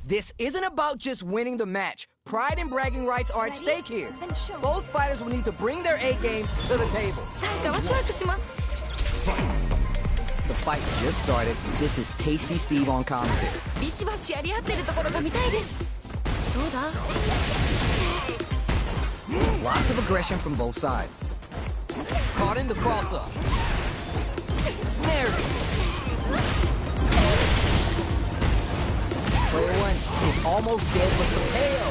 This isn't about just winning the match. Pride and bragging rights are at stake here. Both fighters will need to bring their A game to the table. The fight just started. This is Tasty Steve on commentary. Lots of aggression from both sides. Caught in the cross-up. Snared. Player one is almost dead with the KO.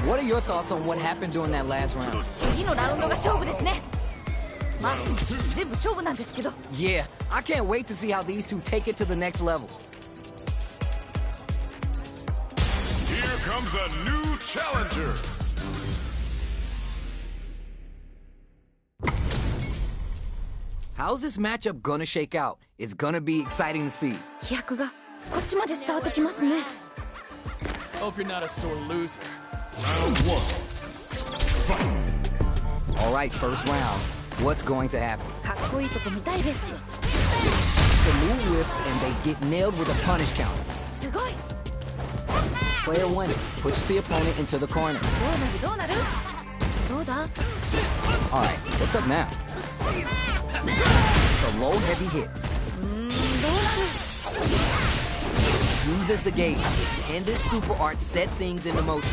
What are your thoughts on what happened during that last round? Yeah, I can't wait to see how these two take it to the next level. Here comes a new challenger. How's this matchup gonna shake out? It's gonna be exciting to see. Hope you're not a sore loser. Round one. Fight. All right, first round. What's going to happen? The move whiffs and they get nailed with a punish counter. Player one puts the opponent into the corner. All right, what's up now? The low heavy hits. Uses the gauge, and this super art set things into motion.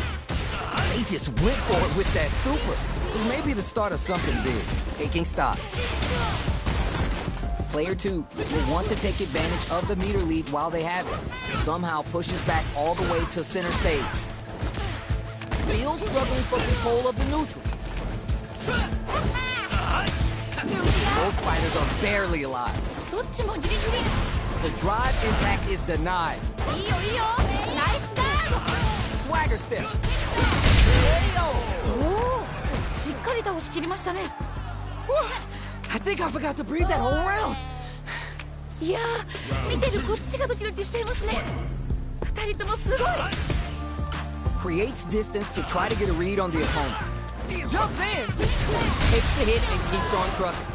They just went for it with that super. This may be the start of something big. Taking stock. Player two will want to take advantage of the meter lead while they have it. Somehow pushes back all the way to center stage. Still struggling for control of the neutral. Both fighters are barely alive. The drive impact is denied. Swagger step. I think I forgot to breathe that whole round. Creates distance to try to get a read on the opponent. Jumps in. Takes the hit and keeps on trucking.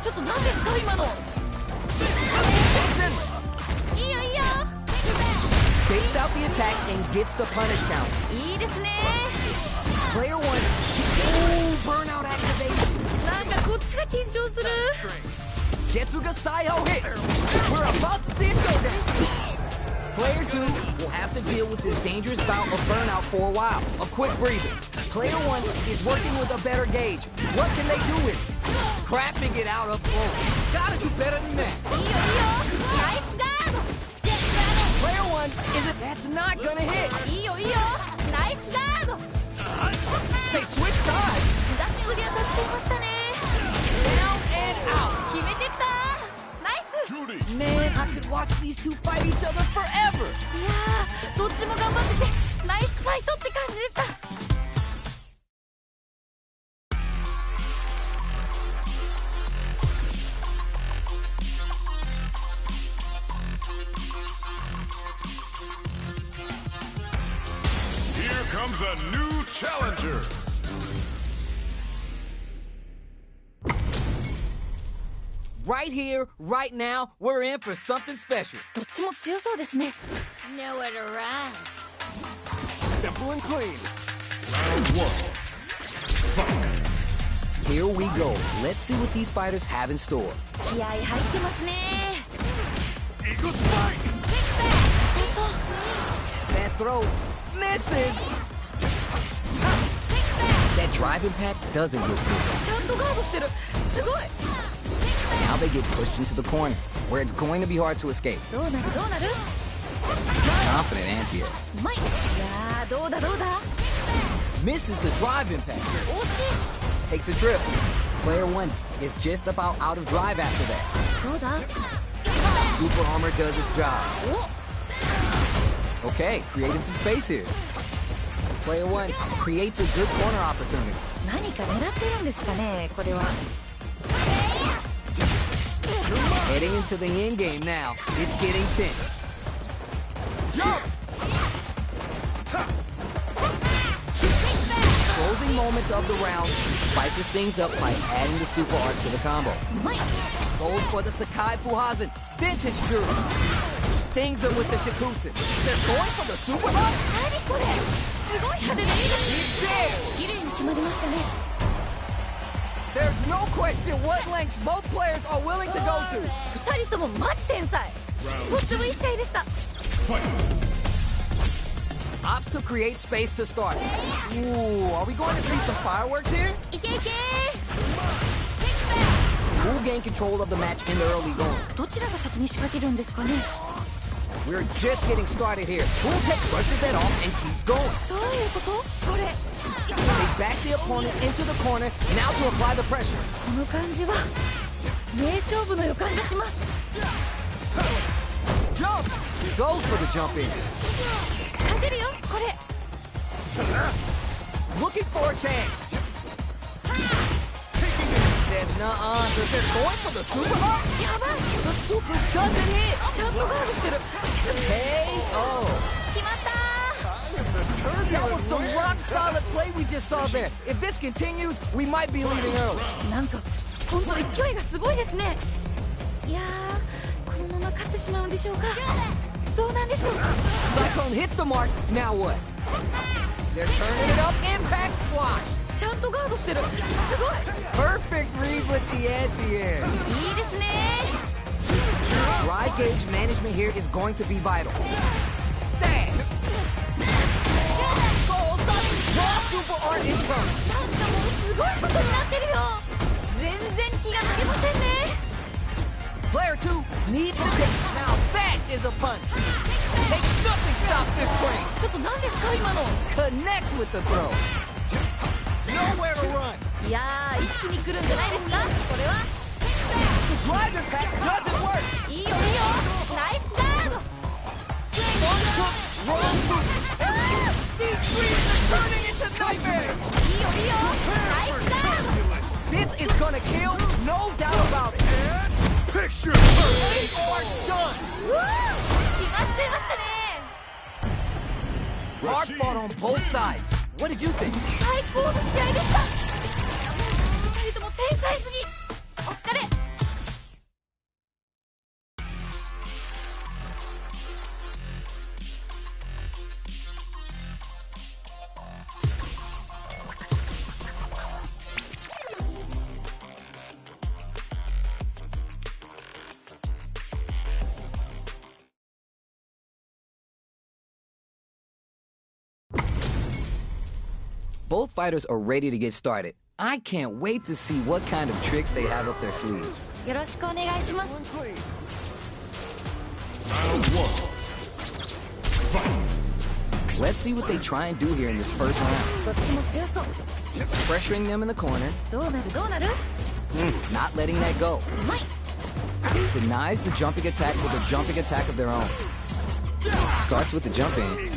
Baits out the attack and gets the punish count. Player one. Ooh, burnout activated. Getsuga Saiho hits. We're about to see a showdown. Player two will have to deal with this dangerous bout of burnout for a while. A quick breather. Player one is working with a better gauge. What can they do with it? Scrapping it out up close. Gotta do better than that. Player one that's not gonna hit. They switch sides. Down and out. Man, I could watch these two fight each other forever. Here comes a new challenger. Right here, right now, we're in for something special. Nowhere to run. Simple and clean. Round one. Fight. Here we go. Let's see what these fighters have in store. Eagle strike. That throw misses. That drive impact doesn't get through. Now they get pushed into the corner, where it's going to be hard to escape. Confident anti-air. Misses the drive impact. Takes a trip. Player one is just about out of drive after that. Super armor does its job. Okay, creating some space here. Player one creates a good corner opportunity. Heading into the end game now. It's getting tense. Jump. Closing moments of the round, spices things up by adding the super art to the combo. Goes for the Sakai Fuhazen vintage jewelry. stings them with the Shikusen. They're going for the super hop? 何これ、すごい派手な演 He's there! 技、綺麗に決まりましたね。 There's no question what lengths both players are willing to go to. 二人ともマジ天才。とってもいい試合でした。 Ops to create space to start. Ooh, are we going to see some fireworks here? いけいけ。 Who gain control of the match in the early going? どちらが先に仕掛けるんですかね。 We're just getting started here. Who takes brushes that off and keeps going? どういうこと？これ。 They back the opponent into the corner, now to apply the pressure. この感じは名勝負の予感がします。 Jump! Goes for the jump in. 勝てるよ、これ。 Looking for a chance. There's nuh-uh. They're going for the super hop? やばい。 The super doesn't hit. ちゃんとガードしてる。 KO. 決まったー。 That was some rock solid play we just saw there. If this continues, we might be leaving early. なんか今度勢いがすごいですね。いやー、このまま勝ってしまうんでしょうか。どうなんでしょう。 Cyclone hits the mark. Now what? They're turning it up. Impact squash. ちゃんとガードしてる。すごい。 Perfect read with the anti-air. いいですね。 Drive gauge management here is going to be vital. Dash. Raw super art is coming. なんかもうすごいことになってるよ。全然気が抜けませんね。 Player 2 needs to take. Now that is a punch. Take nothing stops this train. ちょっと何ですか今の。 Connects with the throw. Nowhere to run. いやー、一気に来るんじゃないですかこれは。 The drive impact doesn't work. いいよいいよ。ナイスガード。 Uncooked raw super. These dreams are turning into nightmares. いいよいいよ。ナイスガード。 This is gonna kill, no doubt about it. Picture They are done. うわー、決まっちゃいましたね。 Hard fought on both sides. What did you think? 最高の試合でした。二人とも天才すぎ。お疲れ。 Both fighters are ready to get started. I can't wait to see what kind of tricks they have up their sleeves. よろしくお願いします。 Round 1. Let's see what they try and do here in this first round. どっちも強そう。 Pressuring them in the corner, どうなるどうなる。 not letting that go. うまい。 Denies the jumping attack with a jumping attack of their own. Starts with the jump in.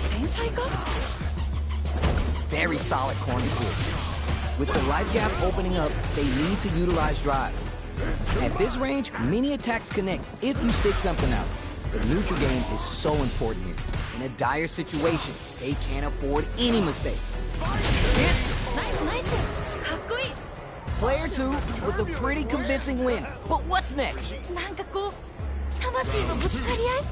天才か。 Very solid corner switch. With the life gap opening up, they need to utilize drive. At this range, many attacks connect if you stick something out. The neutral game is so important here. In a dire situation, they can't afford any mistakes. Hits ナイスナイス。かっこいい。 player 2 with a pretty convincing win. But what's next? なんかこう魂のぶつかり合い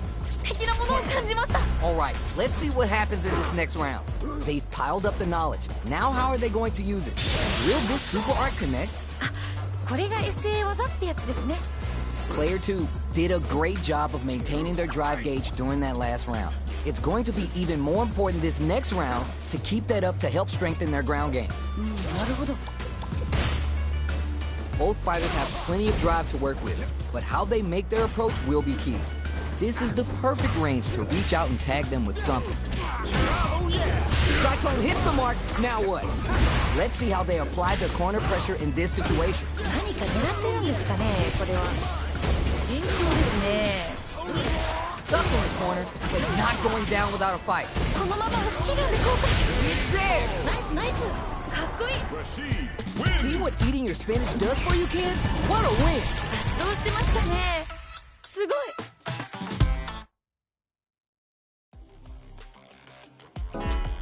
的なものを感じました。 All right, let's see what happens in this next round. They've piled up the knowledge. Now how are they going to use it? Will this super art connect? これが SA 技ってやつですね。 Player 2 did a great job of maintaining their drive gauge during that last round. It's going to be even more important this next round to keep that up to help strengthen their ground game. なるほど。 Both fighters have plenty of drive to work with, but how they make their approach will be key. This is the perfect range to reach out and tag them with something. Cyclone hits the mark, now what? Let's see how they apply their corner pressure in this situation. 何か狙ってるんですかねこれは。慎重ですね。 Stuck in the corner, but not going down without a fight. このまま押し切るんでしょうか。 He's there! ナイスナイス。かっこいい。 Rashid See wins. what eating your spinach does for you kids? What a win! どうしてましたね。すごい。 Round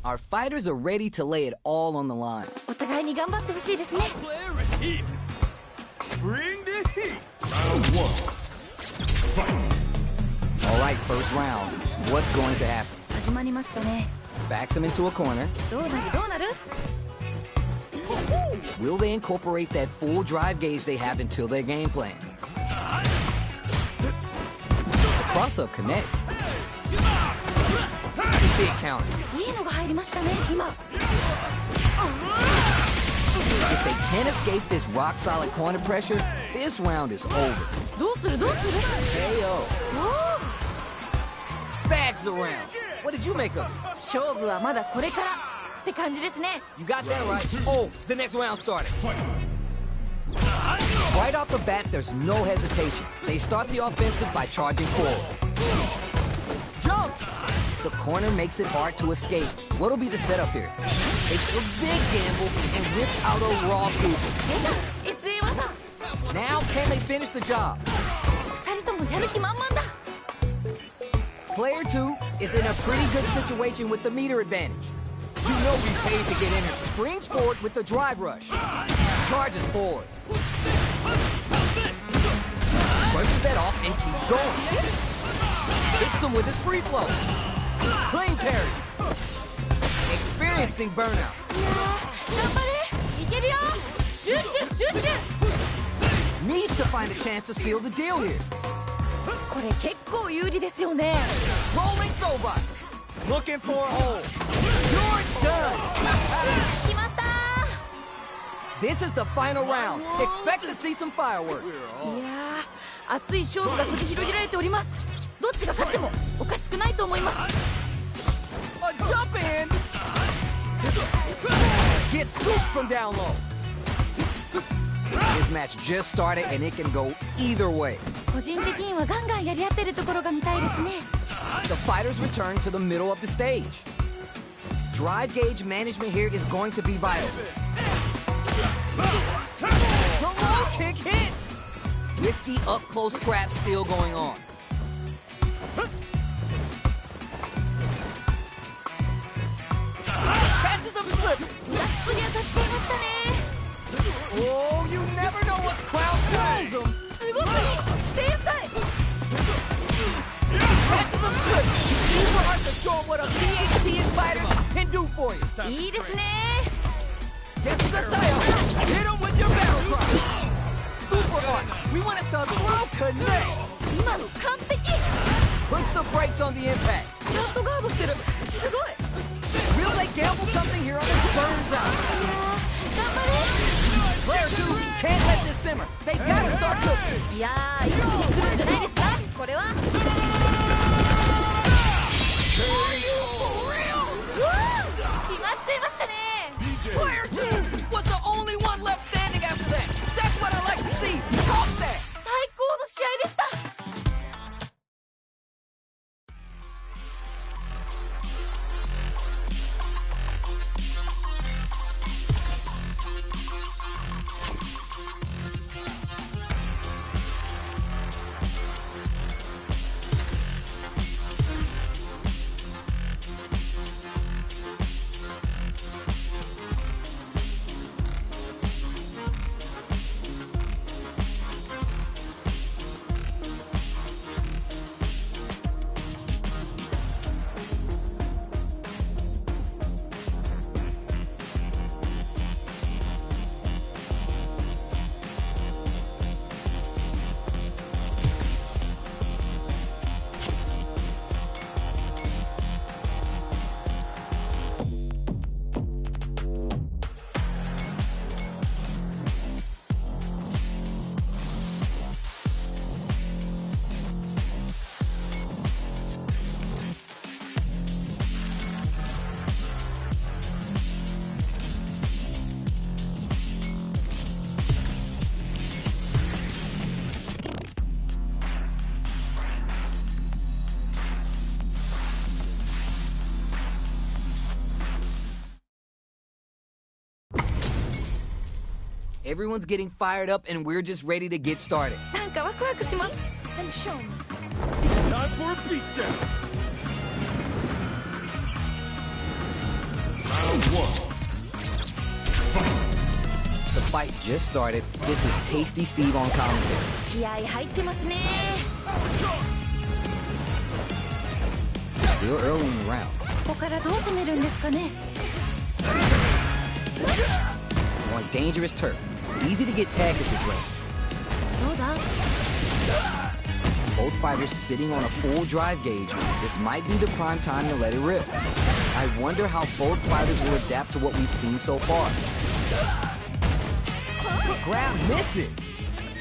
Our fighters are ready to lay it all on the line. お互いに頑張ってほしいですね。 Player is here. Bring the heat. Round 1. All right, first round. What's going to happen? 始まりましたね。 Backs him into a corner. どうなるどうなる？ Will they incorporate that full drive gauge they have until their game plan? The cross-up connects. Big counter. いいのが入りましたね、今。 If they can't escape this rock-solid corner pressure, this round is over. どうするどうする？ KO. お Bags the round. What did you make of it? ー、勝負はまだこれからって感じですね。 You got that right. Oh, the next round started. Right off the bat, there's no hesitation. They start the offensive by charging forward. Jump! The corner makes it hard to escape. What'll be the setup here? Takes a big gamble and rips out a raw super. 出た SE 技。 Now, can they finish the job? 二人ともやる気満々だ。 Player 2 is in a pretty good situation with the meter advantage. You know we paid to get in here. Springs forward with the drive rush. Charges forward. Punches that off and keeps going. Hits him with his free flow. Clean carry. Experiencing burnout. いやー、頑張れ。いけるよ。集中集中。 Needs to find a chance to seal the deal here. これ結構有利ですよね。 Rolling Sobot. Looking for a hole. You're done. 決まった This is the final round. Expect to see some fireworks. ー。いやー、熱い勝負が繰り広げられております。どっちが勝ってもおかしくないと思います。 A jump in. Get scooped from down low. This match just started and it can go either way. 個人的にはガンガンやり合ってるところが見たいですね。 The fighters return to the middle of the stage. Drive gauge management here is going to be vital. The low kick hits. Risky up-close scrap still going on. Passes him slip. がっつり当たっちゃいましたね。 Oh, you never know what crowd throws him. すごすぎ天才。 Passes him slip. Super hard to show what a PhD in fighters can do for you. いいですね。 Get to the side. Hit him with your battle cry. Super hard. We want to throw connect. 今の完璧。 Puts the brakes on the impact. ちゃんとガードしてる。すごい。 Will they gamble something here on this burns out? 頑張 Player 2 can't let this simmer. They gotta start cooking. れ。いやー、一気に来るんじゃないですか。これは。 For real? 決まっちゃいましたね。 Player 2 was the only one left standing after that. That's what I like to see. Talk that. 最高の試合でした。 Everyone's getting fired up and we're just ready to get started. なんかワクワクします。 Time for a beatdown. one. The fight just started. This is Tasty Steve on commentary. 気合入ってますね。 We're still early in the round. ここからどう攻めるんですかね。 On dangerous turf. Easy to get tagged at this range. どうだ。 Both fighters sitting on a full drive gauge. This might be the prime time to let it rip. I wonder how both fighters will adapt to what we've seen so far. Grab misses.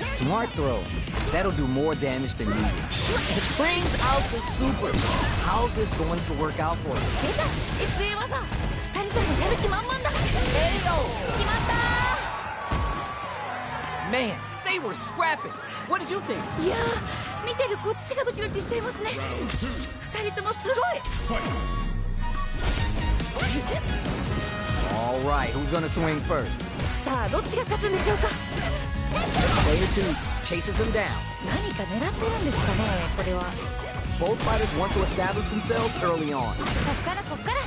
Smart throw. That'll do more damage than usual. It brings out the super. How's this going to work out for you? 出た FA 技。2人ともやる気満々だ。決まった。 Man, they were scrapping. What did you think? いやー、見てるこっちがドキドキしちゃいますね。2人ともすごい。 All right, who's gonna swing first? さあどっちが勝つんでしょうか。 Player 2 chases him down. 何か狙ってるんですかね、これは。 Both fighters want to establish themselves early on. こっからこっから。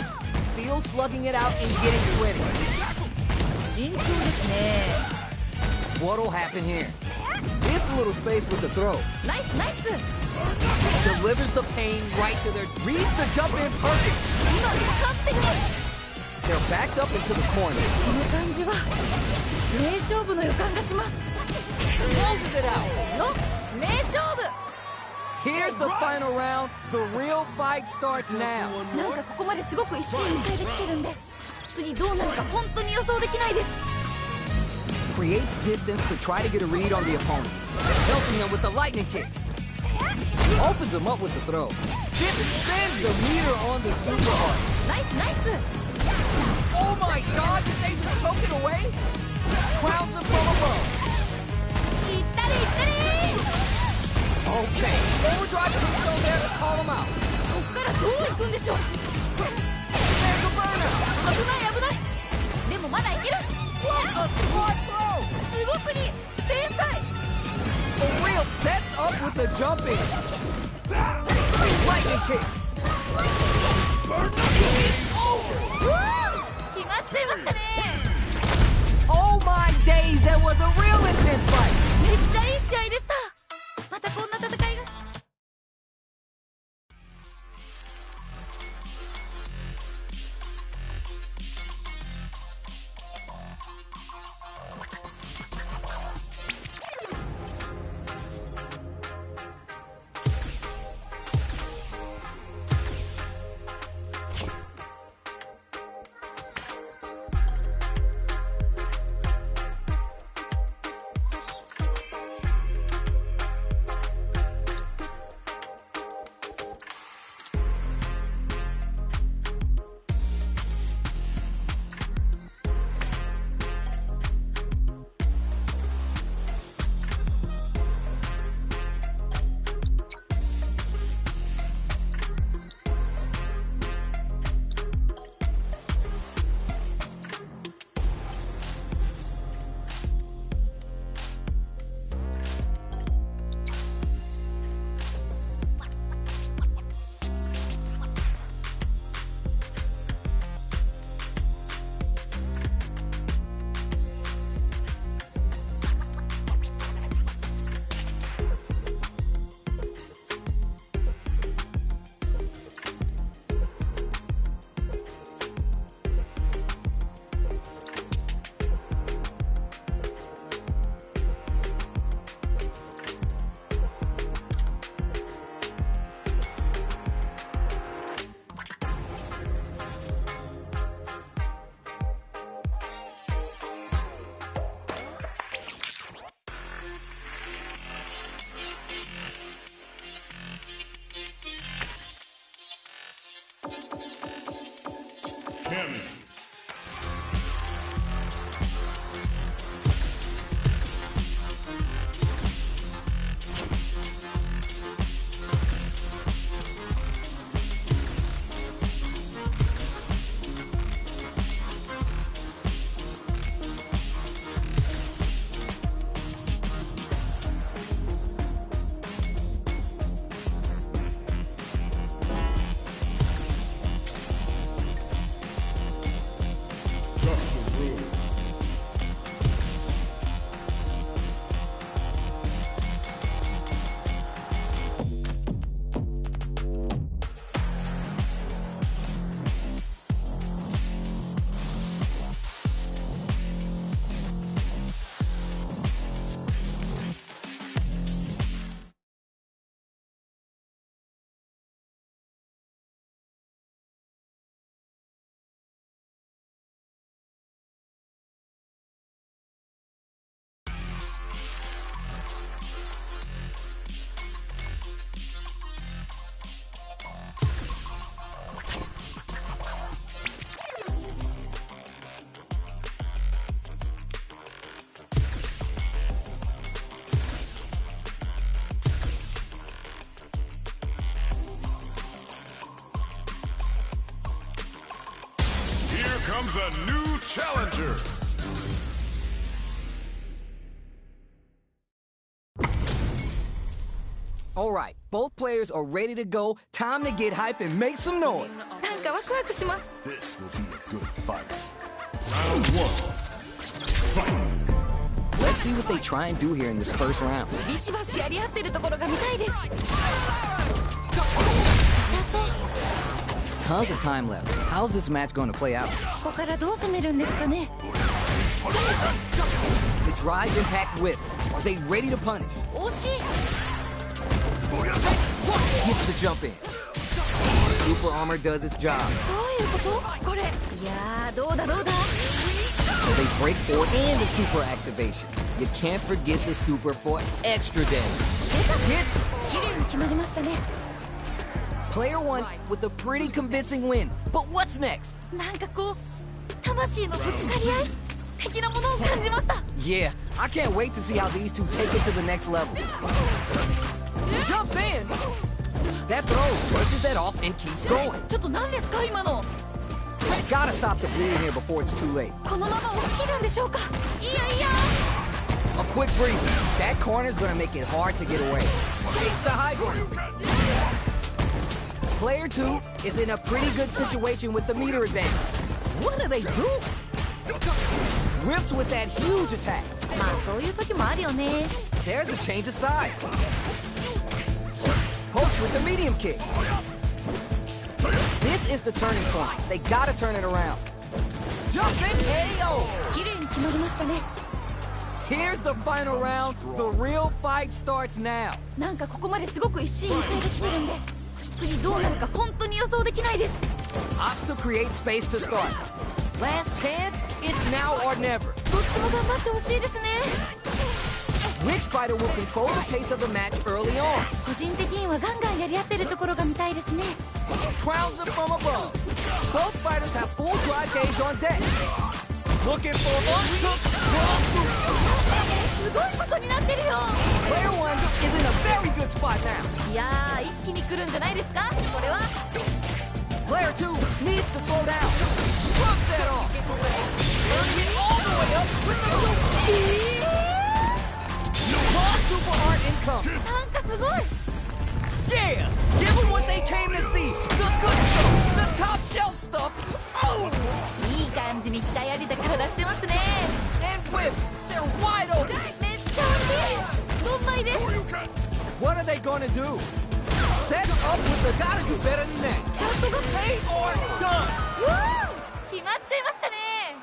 Still slugging it out and getting sweaty. 慎重ですね。 What'll happen here? It's a little space with the throw. ナイスナイス。 Delivers the pain right to their... Reads the jump in perfect. 今完璧。 They're backed up into the corner. この感じは名勝負の予感がします。 Closes it out. よ名勝負。 Here's the final round. The real fight starts now. なんかここまですごく一進一退できてるんで、次どうなるか本当に予想できないです。 Creates distance to try to get a read on the opponent. Helping them with the lightning kick. Opens him up with the throw. This extends the meter on the super hard. ナイスナイス。 Oh my god, did they just choke it away? Crowns him from above. いったりいったり。 Okay, overdrive control there to call him out. こっからどう行くんでしょう。 There's a burnout. 危ない危ない。でもまだいける。 What a smart throw. すごくに天才。 The real sets up with the jump in. Lightning kick. It's over. うわー決まっちゃいましたね。 Oh my days, that was a real intense fight. めっちゃいい試合でした。またこんな戦いが。 Cammy. comes a new challenger. All right, both players are ready to go. Time to get hype and make some noise. なんかワクワクします。 This will be a good fight. Round one. Fight. Let's see what they try and do here in this first round. ビシバシやり合ってるところが見たいです。痛そう。 Tons of time left. How's this match going to play out? ここからどう攻めるんですかね。 The drive impact whiffs. Are they ready to punish? 惜しい。 Gets the jump in. Super armor does its job. どういうことこれ。いやー、どうだどうだ。 So they break forward and the super activation. You can't forget the super for extra damage. Hits. 綺麗に決まりましたね。 Player one with a pretty convincing win. But what's next? なんかこう魂のぶつかり合い的なものを感じました。 Yeah, I can't wait to see how these two take it to the next level. Jumps in. That throw brushes that off and keeps going. ちょっと何ですか今の。 Gotta stop the bleeding here before it's too late. このまま押し切るんでしょうか。いやいや。 A quick breather. That corner's gonna make it hard to get away. Takes the high ground. Player two is in a pretty good situation with the meter advantage. What do they do? Whips with that huge attack. まあそういう時もあるよね。 There's a change of sides. Pokes with the medium kick. This is the turning point. They gotta turn it around. Jump in KO. 綺麗に決まりましたね。 Here's the final round. The real fight starts now. なんかここまですごく一進一退できてるんで、次どうなるか本当に予想できないです。 Opts to create space to start. Last chance? It's now or never. どっちも頑張ってほしいですね。 Which fighter will control the pace of the match early on? 個人的にはガンガンやり合ってるところが見たいですね。 Crowns them from above. Both fighters have full drive gauge on deck. Looking for uncooked raw soup. すごいことになってるよ。 Player one is in a very good spot now. いやー一気に来るんじゃないですかこれは。 Player two needs to slow down. Drop that off. Turning it all the way up with the super. Raw super art incoming. なんかすごい。 Yeah! Give them what they came to see! The good stuff! The top shelf stuff! Oh! いい感じに鍛え上げた体してますね。 And whips! They're wide open! めっちゃ惜しい。ドンマイです。 What are they gonna do? Set up with the gotta do better than that! ちゃんとが They are done! 決まっちゃいましたね。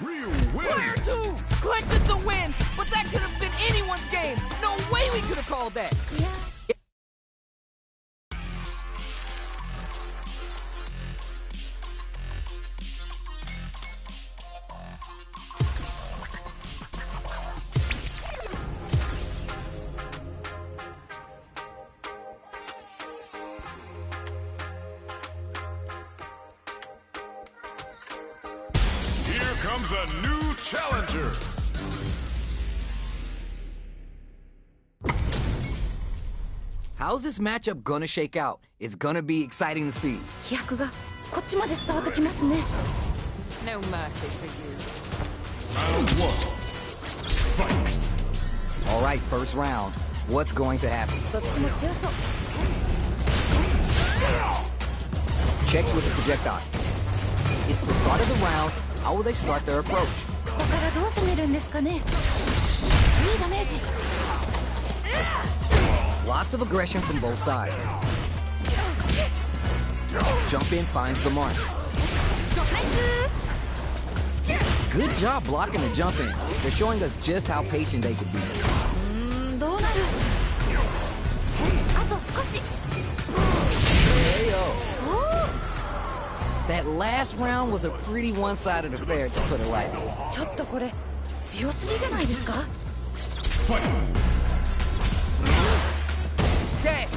Real Player win. 2 clinches the win! But that could have been anyone's game! No way we could have called that! いや Here comes a new challenger. How's this matchup gonna shake out? It's gonna be exciting to see. 飛躍がこっちまで伝わってきますね。 No mercy for you. Round one. Fight. Alright, first round. What's going to happen? どっちも強そう。 Checks with the projectile. It's the start of the round. How will they start their approach? ここからどう攻めるんですかね。いいダメージ。 Lots of aggression from both sides. Jump in finds the mark. ナイス。 Good job blocking the jump in. They're showing us just how patient they could be. どうなる。あと少し。 Hey, おお。 that last round was a pretty one-sided affair, to put it lightly. ちょっとこれ強すぎじゃないですか。 Fight. Dash!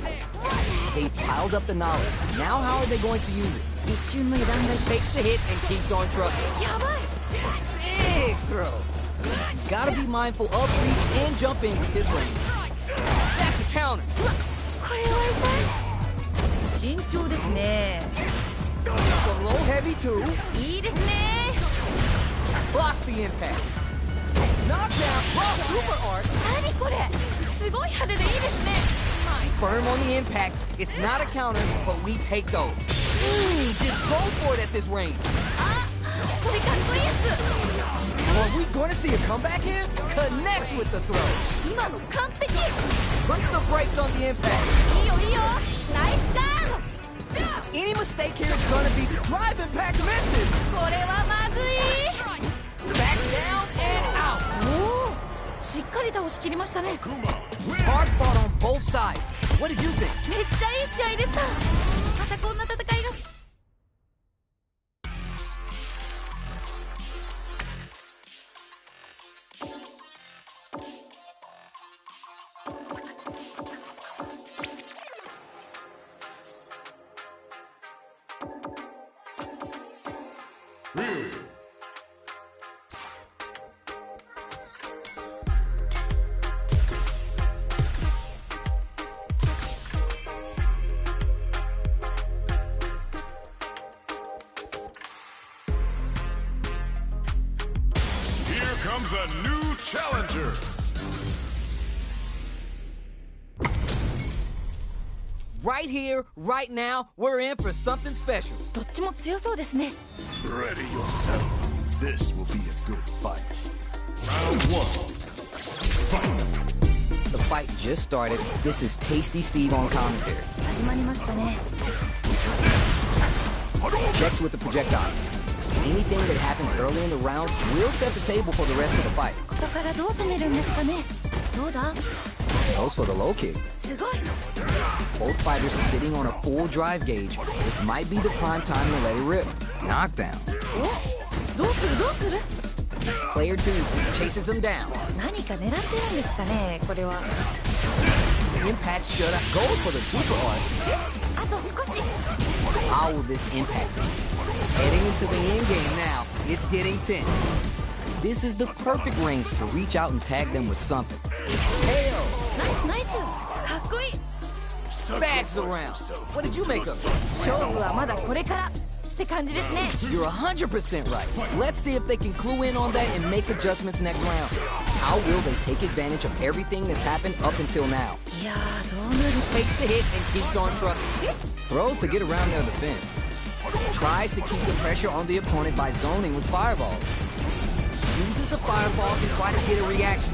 They piled up the knowledge. Now how are they going to use it? 一瞬の油断が Takes the hit and keeps on trucking. やばい。 Big throw. Gotta be mindful of reach and jump in with this range. That's a counter. これは痛い。慎重ですね。From low heavy too. いいですね。blocks the impact. Knockdown, raw super art. 何これ、すごい派手でいいですね。 Firm on the impact. It's not a counter, but we take those. Just go for it at this range. あ、これかっこいいやつ。 Are we going to see a comeback here? Connects with the throw. 今の完璧。 Put the brakes on the impact. いいよいいよ、ナイスガード。 Any mistake here is going to be drive impact misses. これはまずい。 Back down and out. おお、しっかり倒しきりましたね。 Hard fought on both sides. What did you think? めっちゃいい試合でした。またこんな戦いが。 Here comes a new challenger. Right here, right now, we're in for something special. どっちも強そうですね。 Ready yourself. This will be a good fight. Round one. Fight. The fight just started. This is Tasty Steve on commentary. 始まりましたね。 Checks with the projectile. Anything that happens early in the round will set the table for the rest of the fight. ここからどう攻めるんですかね。どうだ。 Goes for the low kick. すごい。 Both fighters sitting on a full drive gauge. This might be the prime time to let it rip. Knockdown. お、どうするどうする。 Player 2 chases him down. 何か狙ってるんですかね、これは。 Impact shut up. Goes for the super art. あと少し。 How will this impact be? Heading into the end game now. It's getting tense. This is the perfect range to reach out and tag them with something. KO. ナイスナイス。かっこいい。 Bags around. What did you make of it? 勝負はまだこれからって感じですね。 You're 100% right. Let's see if they can clue in on that and make adjustments next round. How will they take advantage of everything that's happened up until now? いやー、どうなる。 Takes the hit and keeps on trucking. Throws to get around their defense. Tries to keep the pressure on the opponent by zoning with fireballs. Uses a fireball to try to get a reaction.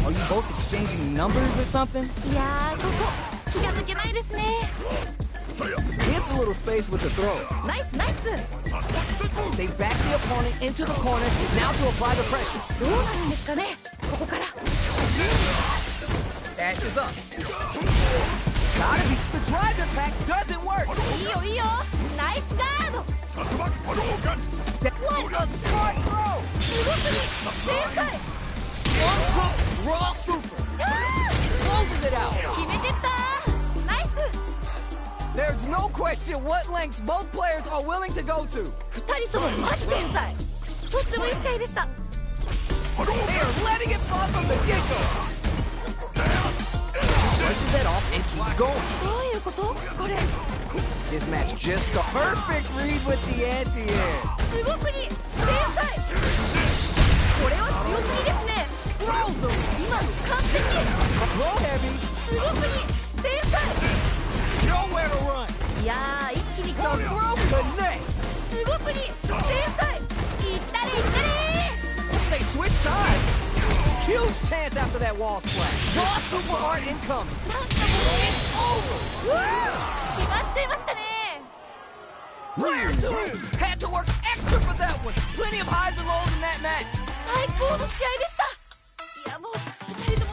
Are you both exchanging numbers or something? いやー、ここ気が抜けないですね。 Gets a little space with the throw. ナイスナイス。 They back the opponent into the corner, now to apply the pressure. どうなるんですかね、ここから。 Dashes up. Gotta be. The drive impact doesn't work. いいよいいよ、ナイスガード。 What a smart throw. すごすぎ、天才。 One hook, raw super. Closes it out. 決めてった。ナイス。 There's no question what lengths both players are willing to go to. 二人ともマジ天才。とってもいい試合でした。 They are letting it fly from the get-go. Brushes it off and keeps going. どういうこと？これ。 This match just a perfect read with the anti-air. すごすぎ、天才。これは強すぎですね。 Throws him. 今の完璧。 Low heavy. すごすぎ、天才。 Nowhere to run. いやー、一気に The ゴール。 throw connects. すごすぎ、天才。いったれいったれ。 They switch sides. Huge chance after that wall splash. Raw super art incoming. なんかもう、決まっちゃいましたね。 Player 2 had to work extra for that one. Plenty of highs and lows in that match. 最高の試合でした。いやもう二人とも。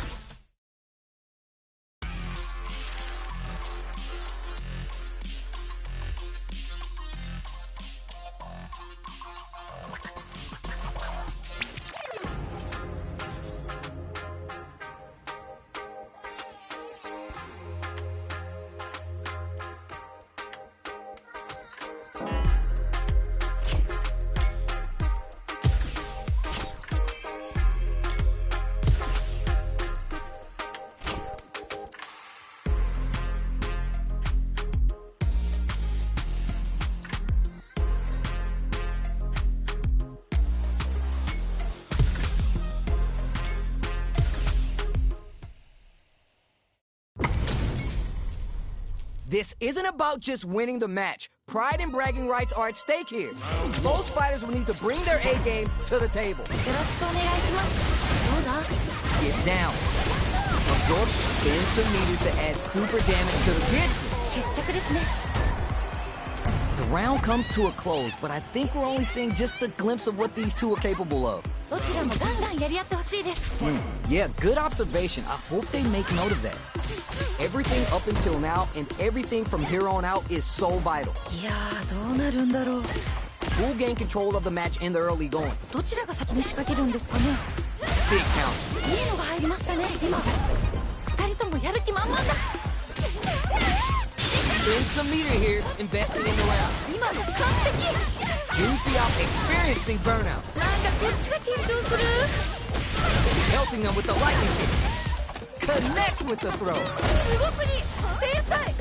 This isn't about just winning the match. Pride and bragging rights are at stake here. Both fighters will need to bring their A game to the table. よろしくお願いします。どうだ Get down. Absorb, spin some meter to add super damage to the hits. 決着ですね The round comes to a close, but I think we're only seeing just a glimpse of what these two are capable of. どちらもガンガンやり合ってほしいです Yeah, good observation. I hope they make note of that. Everything up until now and everything from here on out is so vital. いやーどうなるんだろう Who'll gain control of the match in the early going? どちらが先に仕掛けるんですかね Big count. いいのが入りましたね今二人ともやる気満々だ Spend some meter here, invested in the round. 今の完璧 Juicy out experiencing burnout. なんかこっちが緊張する Melting them with the lightning kick. Connects with the throw. すごくに天才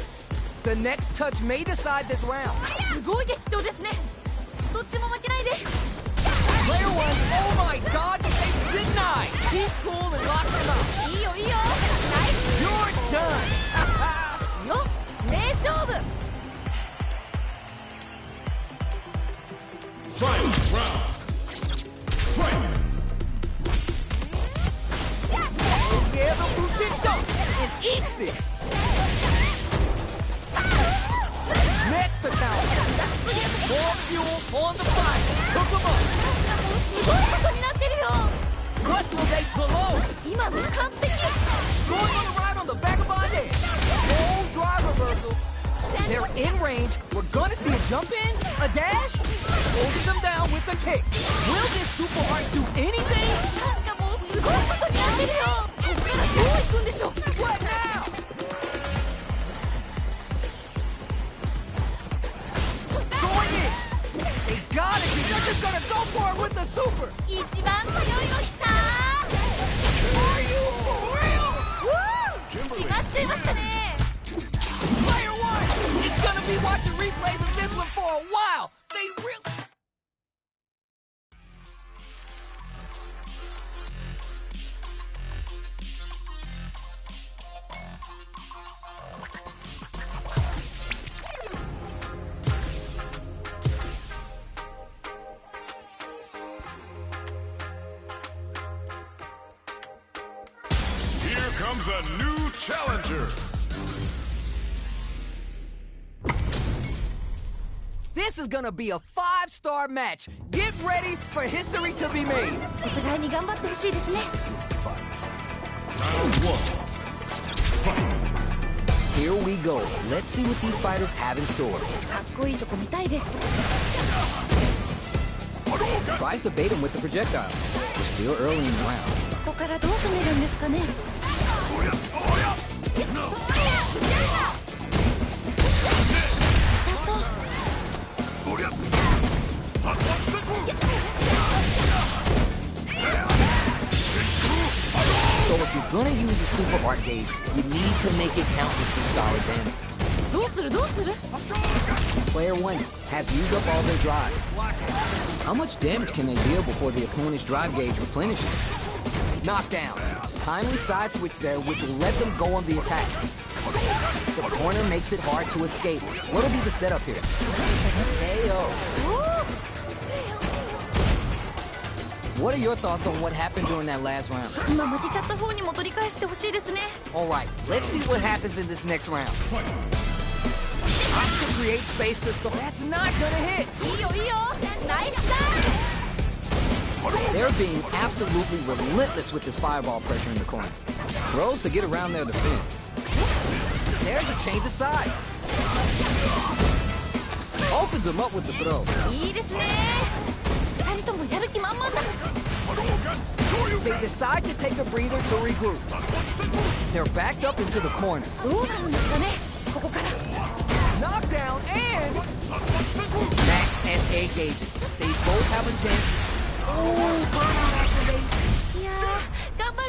The next touch may decide this round. すごい激闘ですねどっちも負けないで Player one, oh my god, they denied. Keep cool and lock them out. いいよいいよナイス You're done. よ名勝負 Final round. Fight. Yeah, the boutique dumps and eats it. Next to counter. More fuel on the fire. Hook them up. すごいことになってるよ What will they below? 今の完璧 Going on the ride on the back of my head. Full drive reversal. They're in range. We're gonna see a jump in, a dash, holding them down with the kick. Will this super heart do anything? なんかもうすごいことになってるよこっからどう行くんでしょう What now? Going in. They got it. They're just gonna go for it with the super. 一番強いのにさ Are you for real? 決まっちゃいましたね Player one is gonna be watching replays of this one for a while. They really. Here comes a new challenger. This is gonna be a 5-star match. Get ready for history to be made. お互いに頑張ってほしいですね Round one. Here we go. Let's see what these fighters have in store. かっこいいとこ見たいです Tries to bait him with the projectile. We're still early in the round. ここからどう攻めるんですかね 痛そう So if you're gonna use a super art gauge, you need to make it count with some solid damage. どうするどうする Player one has used up all their drive. How much damage can they deal before the opponent's drive gauge replenishes? Knockdown. Timely side switch there, which will let them go on the attack. The corner makes it hard to escape. What'll be the setup here? Ayo. What are your thoughts on what happened during that last round? 今負けちゃった方にも取り返してほしいですね Alright, let's see what happens in this next round. Opts to create space to start. That's not gonna hit. いいよいいよナイスだ They're being absolutely relentless with this fireball pressure in the corner. Throws to get around their defense. There's a change of sides. Opens him up with the throw. いいですね二人ともやる気満々だ They decide to take a breather to regroup. They're backed up into the corner. どうなるんですかねここから Knockdown and max SA gauges. They both have a chance. Oh, burnout activate. いやー頑張れ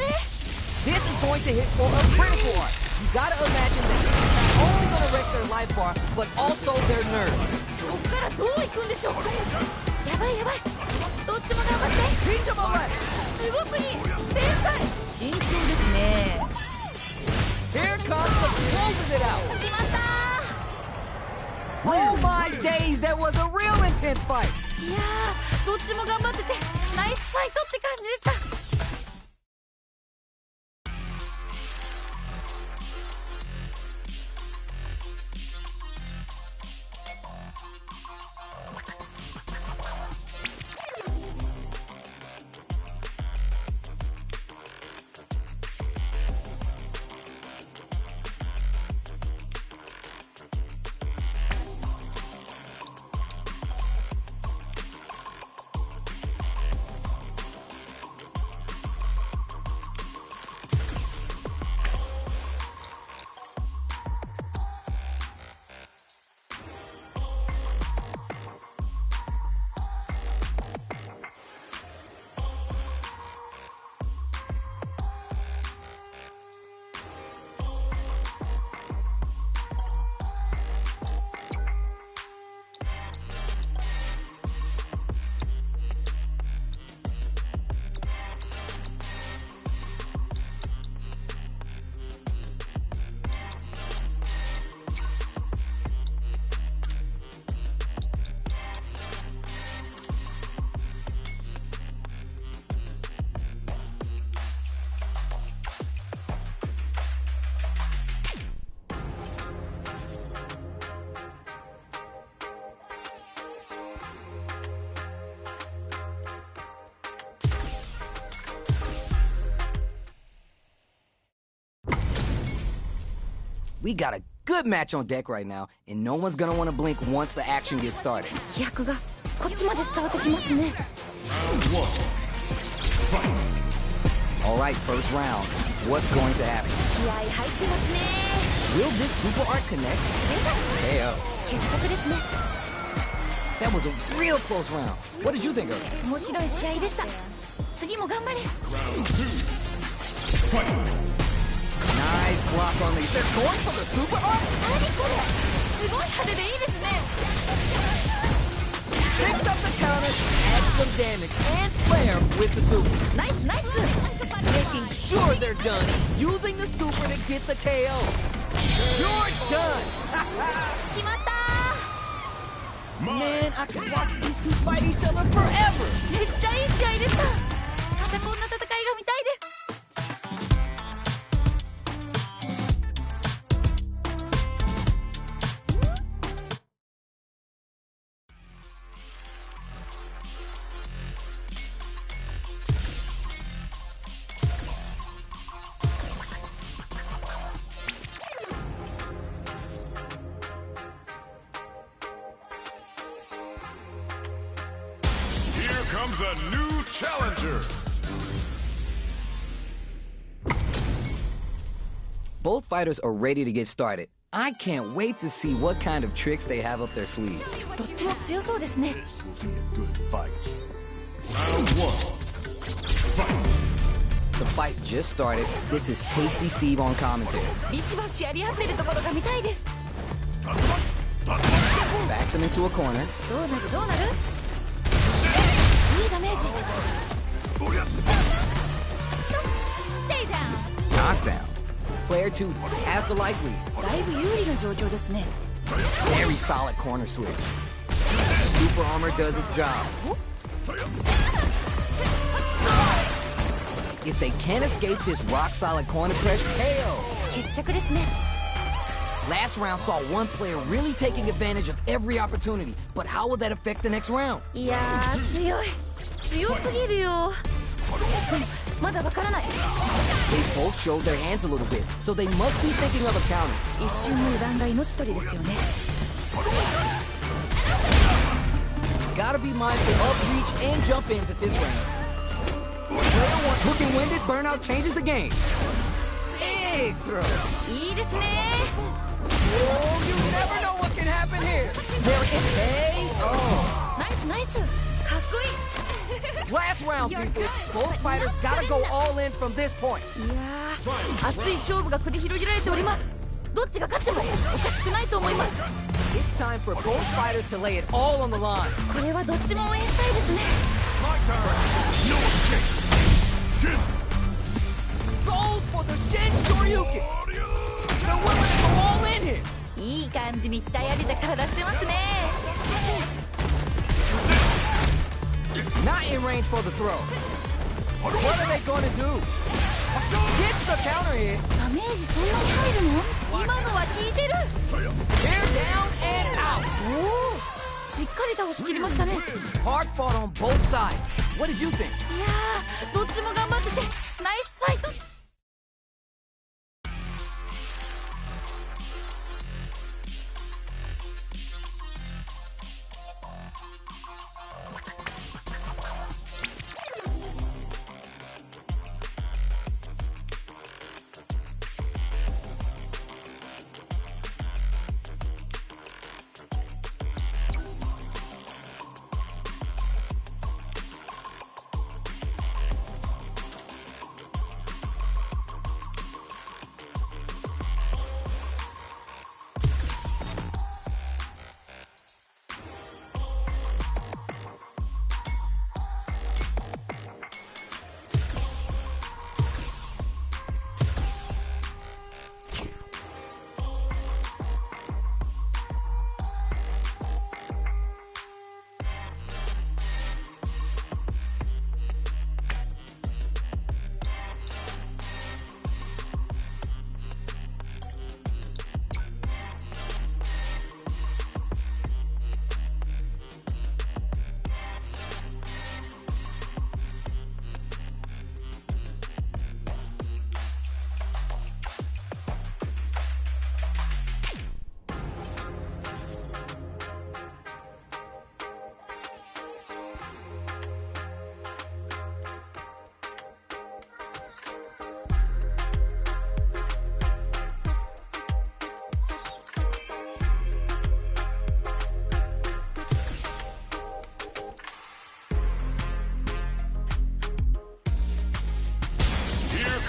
This is going to hit for a critical art. You gotta imagine that this is not only gonna wreck their life bar, but also their nerves. ここからどう行くんでしょうやばいやばいどっちも頑張って Teach them a lesson. すごくいい天才慎重ですね Here comes the closing it out. 決まった Oh my days, that was a real intense fight. いやー、どっちも頑張っててナイスファイトって感じでした。We got a good match on deck right now, and no one's gonna want to blink once the action gets started. 飛躍がこっちまで伝わってきますね。Alright, first round. What's going to happen? 気合入ってますね。 Will this super art connect? 出た。 KO. 決着ですね。 That was a real close round. What did you think of it? 面白い試合でした。次も頑張れ。 Nice block on the... They're going for the super art? 何これ。すごい派手でいいですね。 Picks up the counter, adds some damage, and flair with the super. ナイスナイス。 Making sure they're done. Using the super to get the KO. You're done. 決まった。 Man, I could watch these two fight each other forever. めっちゃいい試合でした。またこんな戦いが見たいです。 Here comes a new challenger. Both fighters are ready to get started. I can't wait to see what kind of tricks they have up their sleeves. どっちも強そうですね。 This will be a good fight. Round one. Fight. The fight just started. This is Tasty Steve on commentary. ビシバシやり合ってるところが見たいです。 Backs him into a corner. どうなるどうなる。いいダメージ。 Stay down. Knockdown. Player 2 has the life lead. だいぶ有利な状況ですね。 Very solid corner switch. Super armor does its job. If they can't escape this rock solid corner pressure, KO. 決着ですね。 Last round saw one player really taking advantage of every opportunity, but how will that affect the next round? いやー強い。強すぎるよ。まだわからない。 They both showed their hands a little bit, so they must be thinking of a counter. 一瞬の油断が命取りですよね。 Gotta be mindful of reach and jump ins at this round. Player 1 hook and winded, burnout changes the game. Big throw. いいですね。 Oh, you never know what can happen here. There it is. Oh. ナイスナイス。かっこいい。 Last round, people. Both fighters gotta go all in from this point. いやー熱い勝負が繰り広げられております。どっちが勝ってもおかしくないと思います。 It's time for both fighters to lay it all on the line. これはどっちも応援したいですね。 My turn. No escape. Shin. Goes for the Shin Shoryuken. They're willing to go all in here. いいい感じに鍛え上げた体してますね。 Not in range for the throw. What are they gonna do? Gets the counter hit. ダメージそんなに入るの？今のは効いてる。 They're down and out. おお、しっかり倒しきりましたね。 Hard fought on both sides. What did you think? いやー、どっちも頑張っててナイスファイト。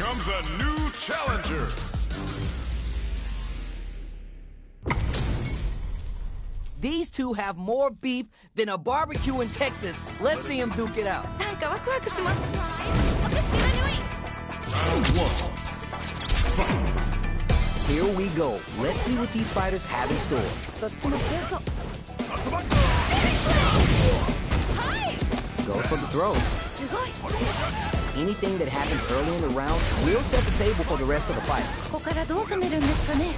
Comes a new challenger. These two have more beef than a barbecue in Texas. Let's see them duke it out. なんかワクワクします。私が入院。 Round one. Here we go. Let's see what these fighters have in store. どっちも強そう。はい。 Goes for the throw. すごい。 Anything that happens early in the round will set the table for the rest of the fight. ここからどう攻めるんですかね。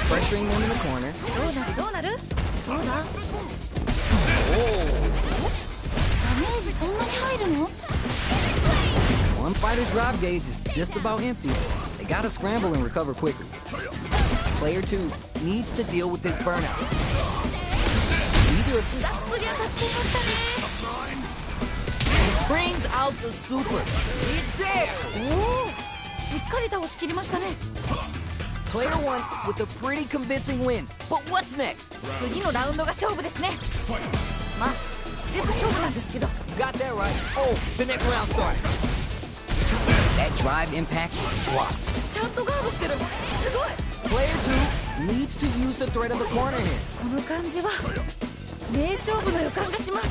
Pressuring them in the corner. どうなるどうなる？どうだ？ Oh! ダメージそんなに入るの？ One fighter's drive gauge is just about empty. They gotta scramble and recover quicker. Player 2 needs to deal with this burnout. Either of がっつり当たっちゃいましたね。 brings out the super. It's there. おお、しっかり倒しきりましたね。 Player 1 with a pretty convincing win. But what's next? 次のラウンドが勝負ですね。まあ、全部勝負なんですけど。 You got that right. Oh, the next round starts. That drive impact is blocked. ちゃんとガードしてる。すごい。 Player 2 needs to use the threat of the corner here. この感じは名勝負の予感がします。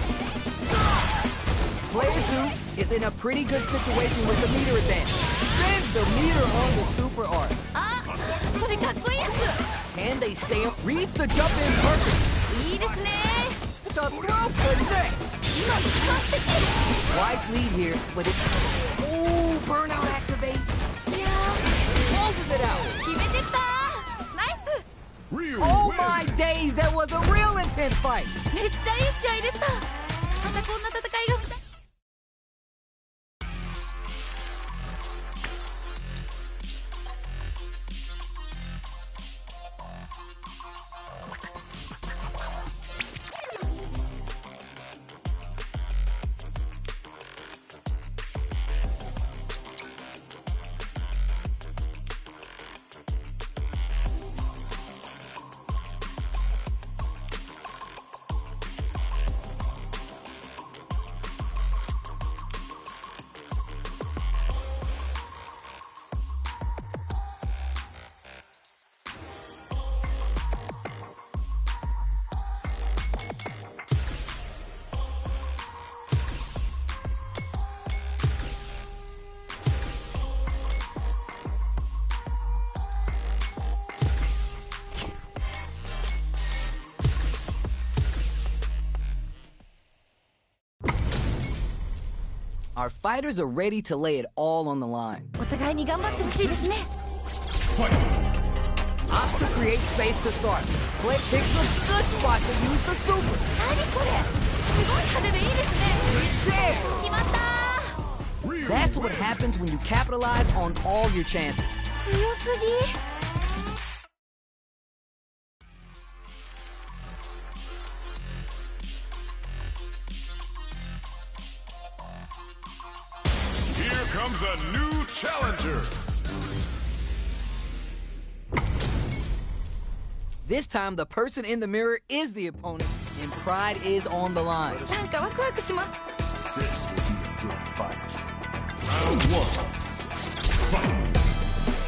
Player 2 is in a pretty good situation with the meter advantage. Spins the meter on the super art. あ、これかっこいいやつ。 Can they stay up? Reads the jump in perfect. いいですね。 The throw connects. 今の完璧。 Wide lead here, but it's... Ooh, burnout activate. いや Closes it out. ー、決めてったー。ナイス。 Ryu Oh wins. my days, that was a real intense fight. めっちゃいい試合でした。またこんな戦いが見たい。Our fighters are ready to lay it all on the line. お互いに頑張ってほしいですね。 Ops to create space to start. Blake picks a good spot to use the super. 何これ、すごい派手でいいですね。 He's there. 決まった That's what happens when you capitalize on all your chances. 強すぎ。 Here comes a new challenger. This time, the person in the mirror is the opponent, and pride is on the line. なんかワクワクします。 This will be a good fight. Round one. Fight.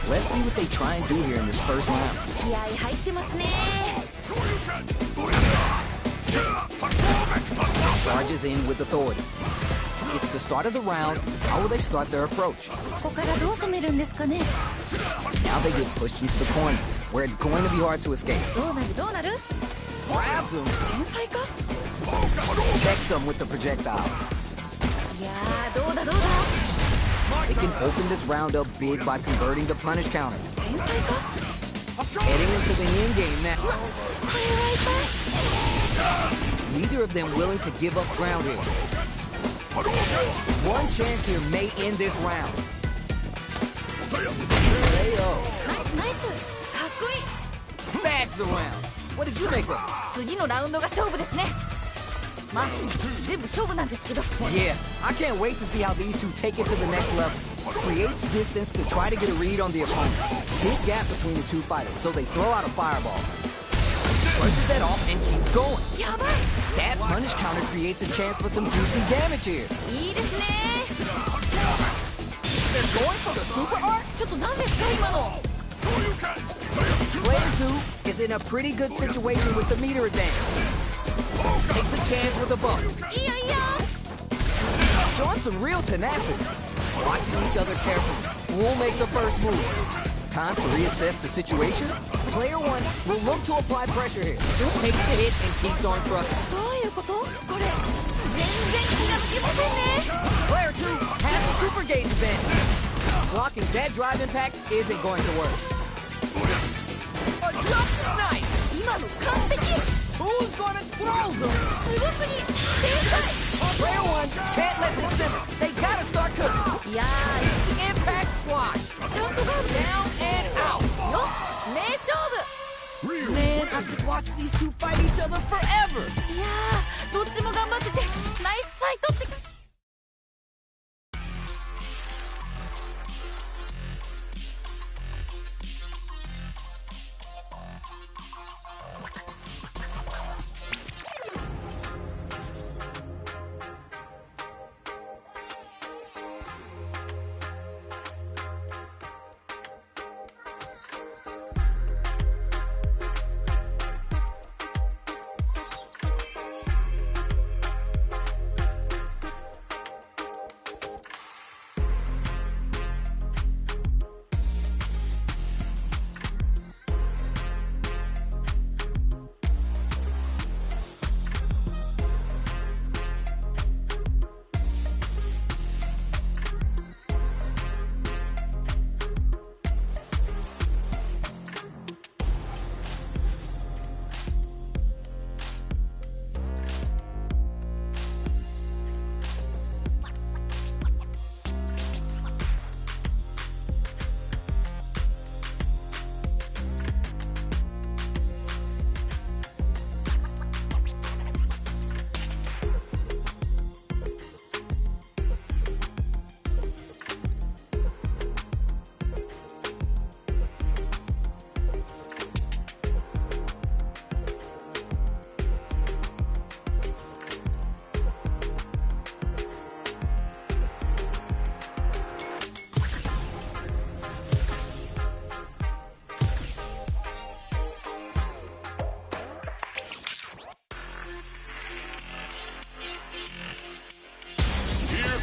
Let's see what they try and do here in this first round. 気合入ってますね。 Charges in with authority. It's the start of the round. How will they start their approach? ここからどう攻めるんですかね。 Now they get pushed into the corner, where it's going to be hard to escape. どうなるどうなる。 Grabs him, 天才か。 checks him with the projectile. いやー、どうだどうだ。 They can open this round up big by converting the punish counter. 天才か。 Heading into the end game now. これは痛い。 Neither of them willing to give up ground here. One chance here may end this round. KO. ナイスナイス。かっこいい。 Bags the round. What did you make of? 次のラウンドが勝負ですね。まあ全部勝負なんですけど。 Yeah, I can't wait to see how these two take it to the next level. Creates distance to try to get a read on the opponent. Big gap between the two fighters, so they throw out a fireball. Pushes that off and keeps going. やばい。 That punish counter creates a chance for some juicy damage here. いいですね。 They're going for the super art? ちょっと何ですか今の。 Player 2 is in a pretty good situation with the meter advantage. Takes a chance with a bump. いいよいいよ。 Showing some real tenacity. Watching each other carefully. Who will make the first move? Time to reassess the situation. Player 1 will look to apply pressure here. Takes the hit and keeps on trucking. どういうこと？これ全然気が抜けませんね。 Player 2 has the super gauge advantage. Blocking that drive impact isn't going to work. A jump knife! 今の完璧。 Who's gonna throw them? すごすぎ。天才。 Player 1 can't let this simmer. They gotta start cooking. いや Impact squash. ー、ちゃんとガード。 Down and out. よっ、名勝負。 Man, I could watch these two fight each other forever. いやー、どっちも頑張っててナイスファイトってか。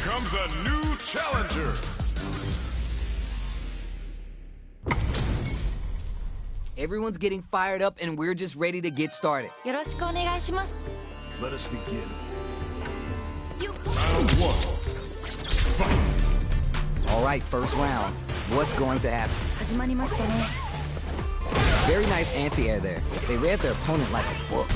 comes a new challenger. Everyone's getting fired up and we're just ready to get started. よろしくお願いします。 Let us begin. You Round one. All right, first round. What's going to happen? 始まりましたね。 Very nice anti-air there. They read their opponent like a book.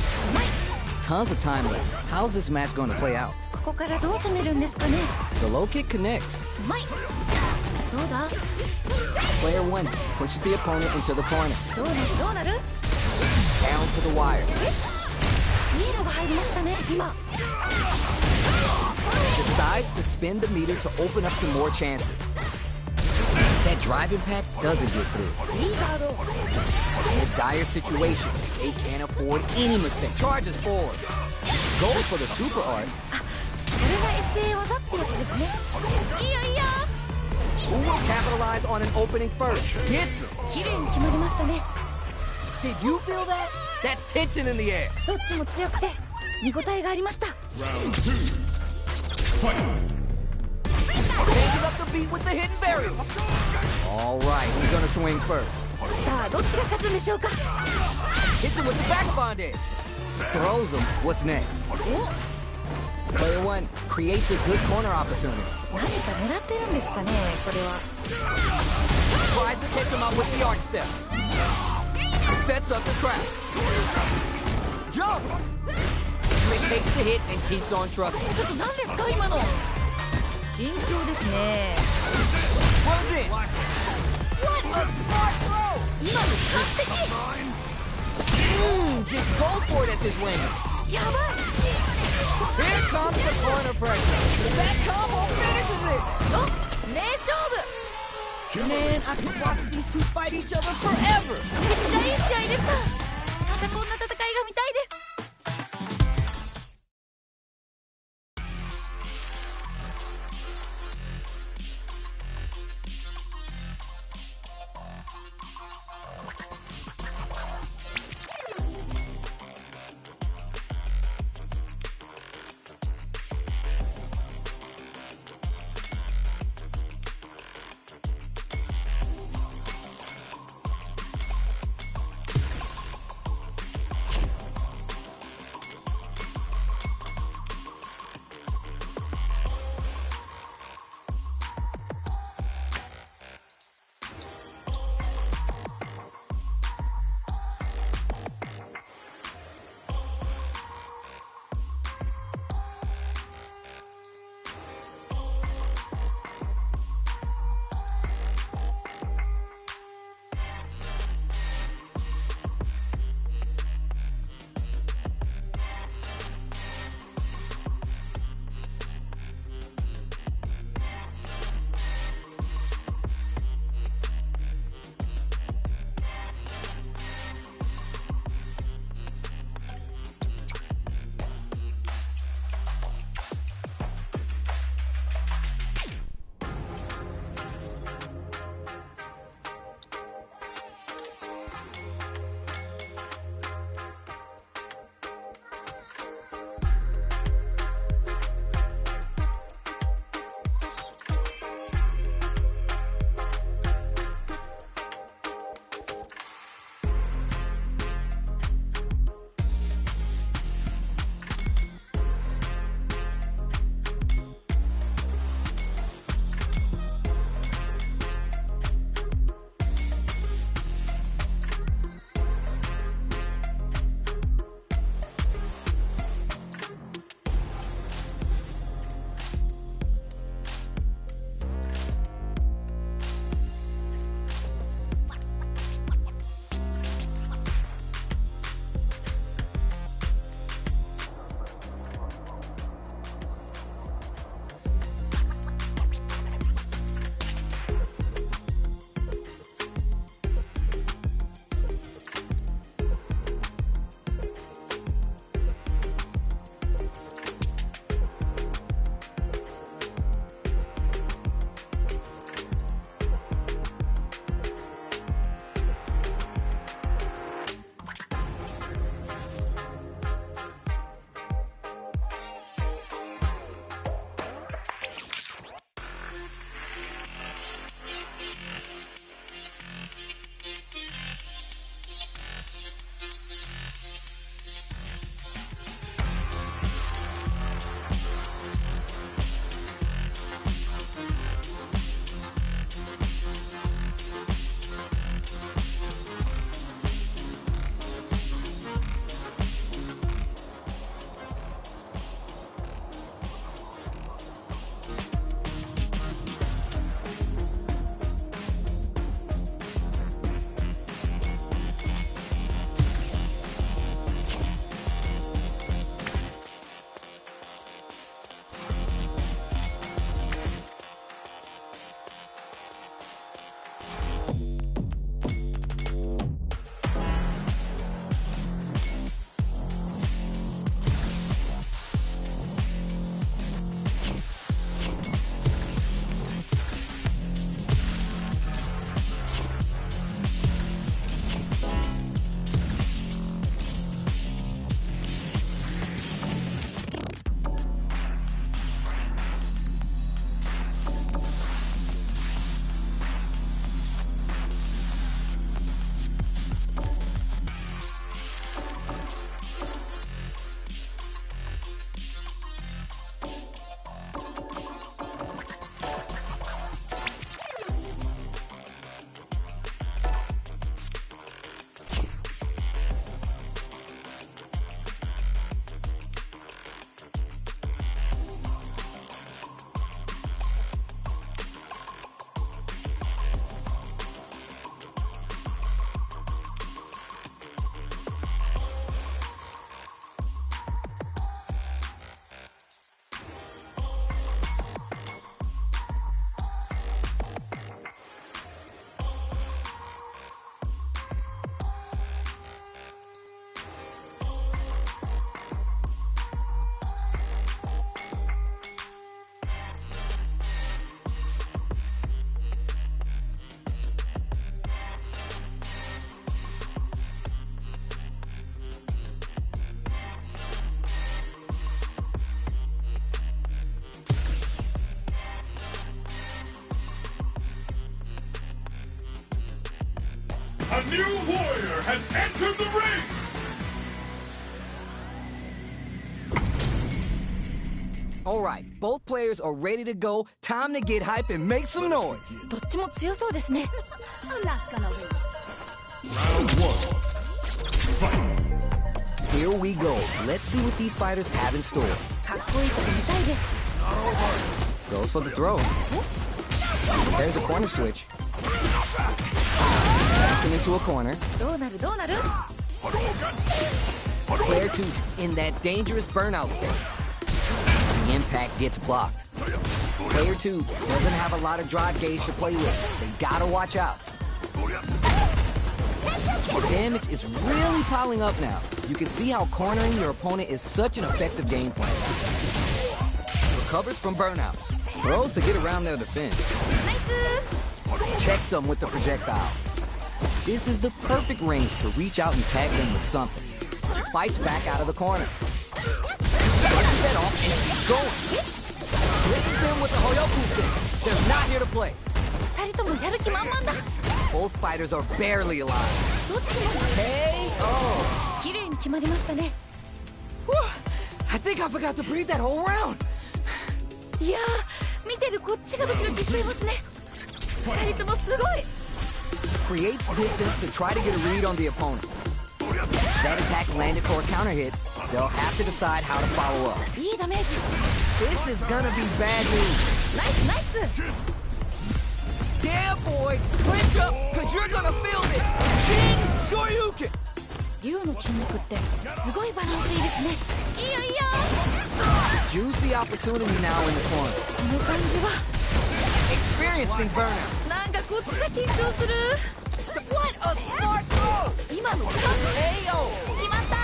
Tons of time left. How's this match going to play out? ここからどう攻めるんですかね。 The low kick connects. うまい。どうだ Player 1 pushes the opponent into the corner. どうなるどうなる Down to the wire. ミイラが入りましたね、今。 Decides to spin the meter to open up some more chances. That drive impact doesn't get through. いいガード。 In a dire situation, they can't afford any mistake. Charges forward. Goes for the super art. これが SA 技ってやつですね。いいよいいよ。 Who will capitalize on an opening first? Gets him. 綺麗に決まりましたね。 Did you feel that? That's tension in the air. どっちも強くて見応えがありました。 Round 2. Fight. Changing up the beat with the hidden burial. All right, who's gonna swing first? さあどっちが勝つんでしょうか。 Hits him with the back bondage. Throws him. What's next? お、 Player 1 creates a good corner opportunity. 何か狙ってるんですかね、これは。 Tries to catch him out with the arch step. Sets up the trap. Jumps. Takes the hit and keeps on trucking. ちょっと何ですか今の。慎重ですね。 Runs in. What a smart throw. 今の完璧。 Just goes for it at this wing. やばい。 Here comes the corner pressure. That combo finishes it. お、名勝負。 Man, I could watch these two fight each other forever. めっちゃいい試合でした。またこんな戦いが見たいです。new warrior has entered the ring! Alright, both players are ready to go. Time to get hype and make some noise. どっちも強そうですね。 I'm not gonna lose. Round 1. Fight! Here we go. Let's see what these fighters have in store. かっこいいとこ見たいです。 Goes for the throw. There's a corner switch. Backs him into a corner. どうなるどうなる？ Player 2 in that dangerous burnout state. The impact gets blocked. Player 2 doesn't have a lot of drive gauge to play with. They gotta watch out. The damage is really piling up now. You can see how cornering your opponent is such an effective game plan. Recovers from burnout. Throws to get around their defense. ナイス。 Checks them with the projectile. This is the perfect range to reach out and tag them with something. Fights back out of the corner. Brushes that off and keeps going. Hits them with the Hoyoku stick. They're not here to play. 二人ともやる気満々だ。 Both fighters are barely alive. どっちも KO. 綺麗に決まりましたね。 Whew. I think I forgot to breathe that whole round. いやー、見てるこっちがドキドキしちゃいますね。二人ともすごい。 Creates distance to try to get a read on the opponent. That attack landed for a counter hit. They'll have to decide how to follow up. いいダメージ。 This is gonna be bad news. ナイスナイス。 Yeah, boy! Clinch up, cause you're gonna feel this! King Shoryuken! 竜の筋肉ってすごいバランスいいですね。いいよいいよ。 Juicy opportunity now in the corner. この感じは Experiencing burnout. なんかこっちが緊張する。 What a smart throw! 今の KO! 決まった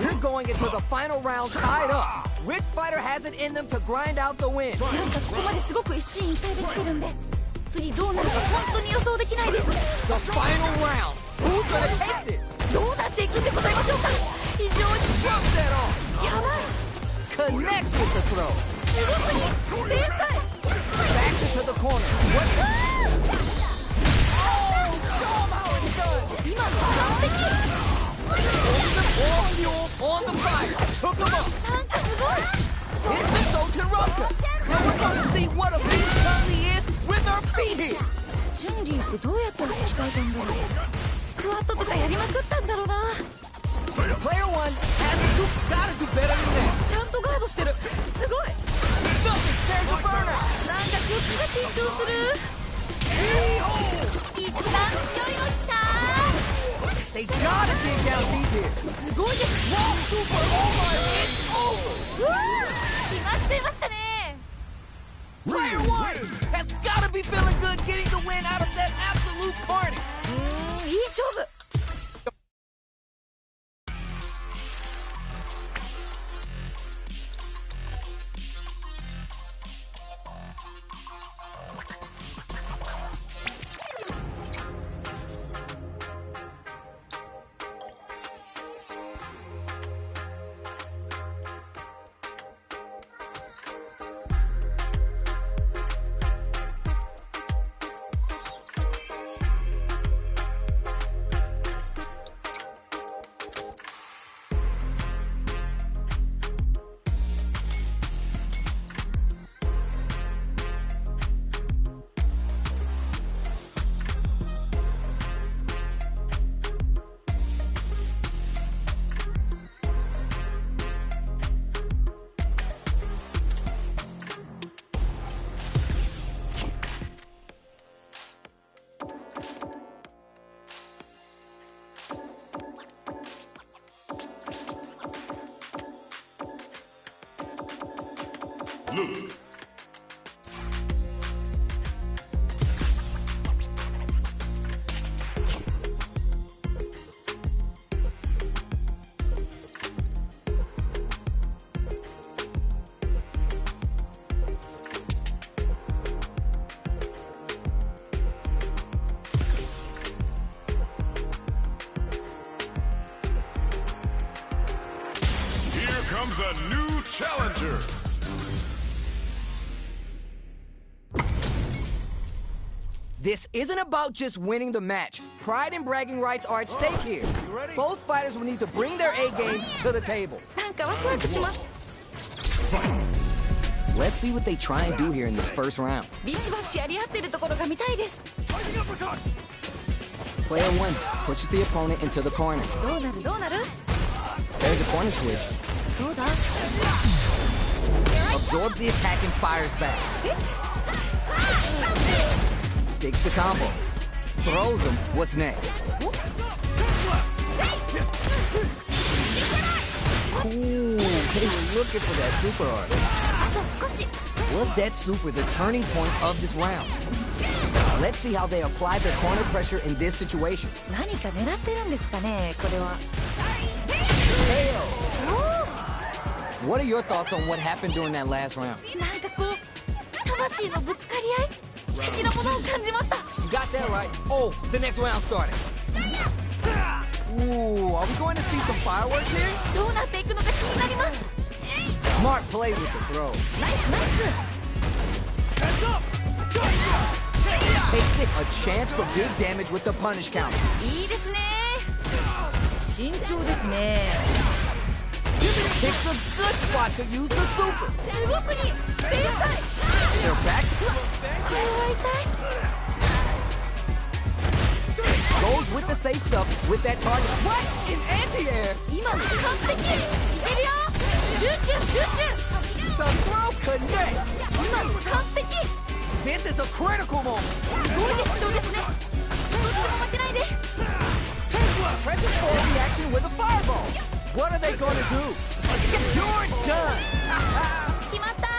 We're going into the final round tied up. Which fighter has it in them to grind out the win? ー。なんかここまですごく一進一退できてるんで、次どうなるか本当に予想できないです。 The final round. Who's gonna take this? どうなっていくんでございましょうか。非常に Jump that off. やばい。 Connects with the throw. すごすぎ。天才。 Back into the corner. What's Oh, show 'em how it's done. 今の完璧。 On fuel, on the fire. Hook 'em up. なんかすごい。 Hit the Sultan Ruka. Now we're gonna see what a beast Chun-Li is with her feet here. チュンリーってどうやったら引き換えたんだろう。スクワットとかやりまくったんだろうな。 Player 1 has to gotta do better than that. ちゃんとガードしてる。すごい。 Nothing. There's a burnout. なんかこっちが緊張する。一番強いの来た。 They gotta dig down deep here. すごいです。 Wall super. Oh my, it's over. うわー決まっちゃいましたね。 Player 1 has gotta be feeling good getting the win out of that absolute carnage. いい勝負。 Luke. Here comes a new challenger. This isn't about just winning the match. Pride and bragging rights are at stake here. Both fighters will need to bring their A game to the table. なんかワクワクします。 Let's see what they try and do here in this first round. ビシバシやり合ってるところが見たいです。 Player 1 pushes the opponent into the corner. どうなるどうなる？ There's a corner switch. どうだ？ Absorbs the attack and fires back. Sticks the combo. Throws him. What's next? Ooh, they were looking for that super art. あと少し。 Was that super the turning point of this round? Let's see how they apply their corner pressure in this situation. 何か狙ってるんですかね、これは。 KO! What are your thoughts on what happened during that last round? なんかこう魂のぶつかり合い的なものを感じました。 You got that right. Oh, the next round started. Ooh, are we going to see some fireworks here? どうなっていくのか気になります。 Smart play with the throw. ナイスナイス。 Takes it a chance for big damage with the punish counter. いいですね。慎重ですね。 Picks a good spot to use the super. すごくに正解。 They're back. これは痛い。 Goes with the safe stuff with that target. What? In anti-air? 今の完璧。いけるよ。集中集中。 The throw connects. 今の完璧。 This is a critical moment. すごいですそうですね。どっちも負けないで。 Presses forward reaction with a fireball. What are they going to do? You're done. 決まったー。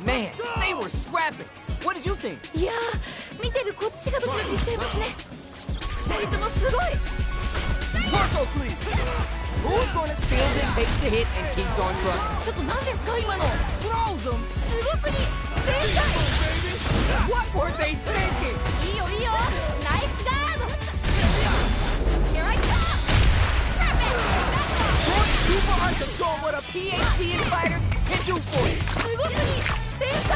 Man, they were scrapping. What did you think? いやー、見てるこっちがドキドキしちゃいますね。二人ともすごい。 Torso cleave. Who's going to steal it, takes the hit, and keeps on trucking? ちょっと何ですか今の。 Throws them. すごくに正解。 What were they thinking? いいよいいよ。ナイスガード。 Super art to show what a PhD in fighters can do for you. すごくに正解。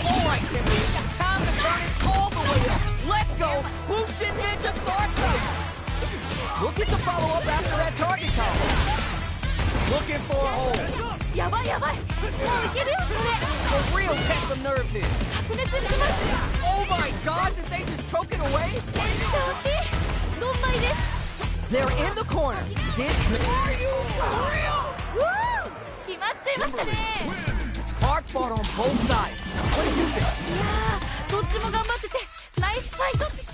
Alright, Kimberly, time to turn it all the way up. Let's go. Bushin Ninja Star Cycle. We'll get to follow up after that target combo. Looking for a hole. やばいやばい。もういけるよこれ。 For real, test some nerves here. 白熱してます。 Oh my god, did they just choke it away? めっちゃ惜しい。ドンマイです。 They're in the corner. This Are you for real? うわー、決まっちゃいましたね。 Hard fought on both sides. What do you think? いやー、どっちも頑張っててナイスファイト。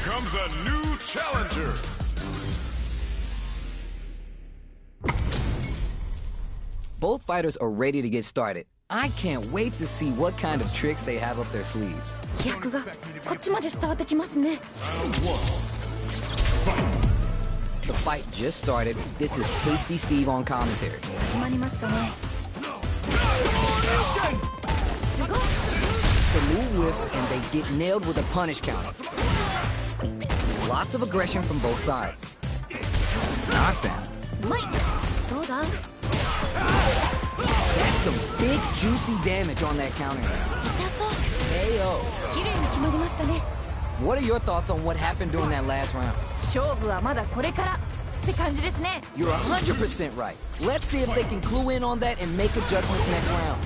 Comes a new challenger. Both fighters are ready to get started. I can't wait to see what kind of tricks they have up their sleeves. 飛躍がこっちまで伝わってきますね。 The fight just started. This is Tasty Steve on commentary. 始まりましたね。すごい。 The move whiffs and they get nailed with a punish counter. Lots of aggression from both sides. Knockdown. うまい。どうだ。 That's some big juicy damage on that counter. 痛そう。 KO. 綺麗に決まりましたね。 What are your thoughts on what happened during that last round? 勝負はまだこれからって感じですね。 You're 100% right. Let's see if they can clue in on that and make adjustments next round.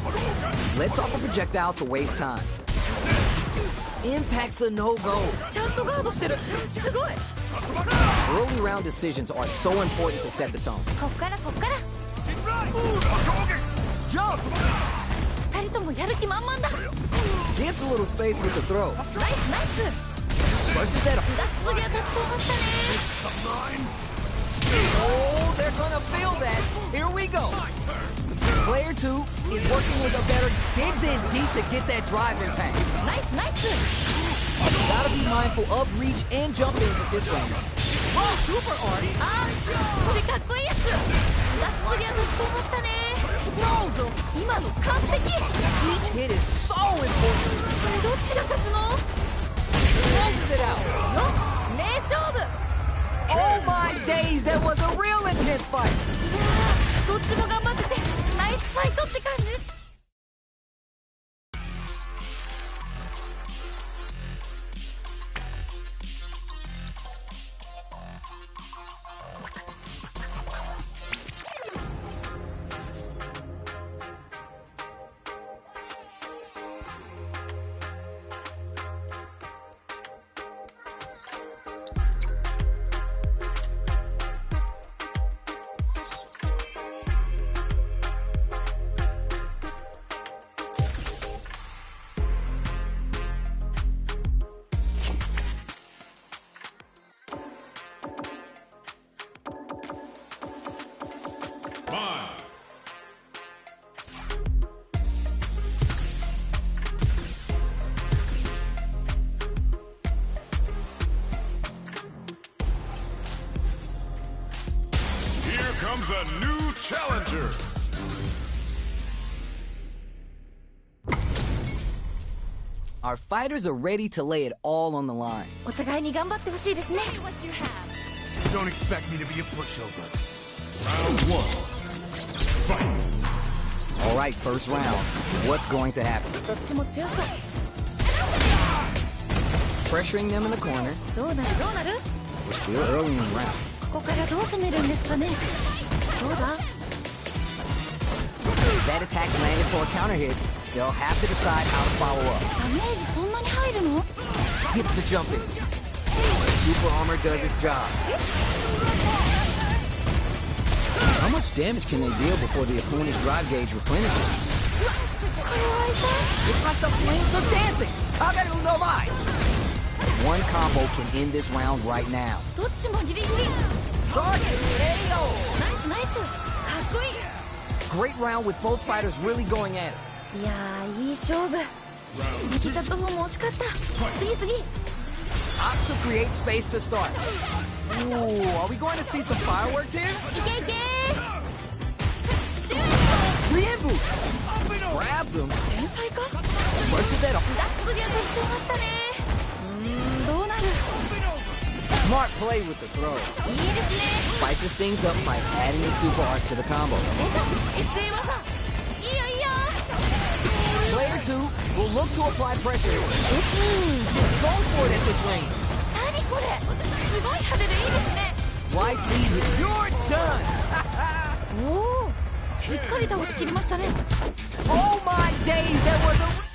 Let's offer projectile to waste time. Impact's a no-go. ちゃんとガードしてる。すごい。 Early round decisions are so important to set the tone. こっからこっから。 Jump! 二人ともやる気満々だ。 Gives a little space with the throw. ナイスナイス。 Brushes that がっつり当たっちゃいましたね。Oh, they're gonna feel that. Here we go. Player 2 is working with a veteran, digs in deep to get that drive impact. ナイスナイス Gotta be mindful of reach and jump ins at this range. Oh, super art. あーこれかっこいいやつがっつり当たっちゃいましたね Blows him. 今の完璧 Each hit is so important. これどっちが勝つの Closes it out. よっ名勝負 Oh my days, that was a real intense fight. いやーどっちも頑張っててナイスファイトって感じです Here comes a new challenger. Our fighters are ready to lay it all on the line. お互いに頑張ってほしいですね Don't expect me to be a pushover. Round 1. Fight. All right, first round. What's going to happen? どっちも強そう Pressuring them in the corner. どうなるどうなる We're still early in the round. ここからどう攻めるんですかねどうだ That attack landed for a counter hit. They'll have to decide how to follow up. ダメージそんなに入るの Gets the jump in. Super armor does its job. How much damage can they deal before the opponent's drive gauge replenishes? これは痛い It's like the flames are dancing. Kagaru no mai. One combo can end this round right now. どっちもギリギリ Charge it, KO. ナイスナイスかっこいい Great round with both fighters really going at it. いやーいい勝負抜けちゃった方も惜しかった次次 Opts to create space to start. Ooh, are we going to see some fireworks here? いけいけ Reinbu grabs him, 天才か brushes that off. がっつり当たっちゃいましたねどうなる Smart play with the throw. いいですね Spices things up by adding a super art to the combo. 出た SA 技いいよいいよ Player 2 will look to apply pressure. Just goes for it at this range. 何これすごい派手でいいですね Why please it? You're done. おおしっかり倒しきりましたね Oh my days, that was a...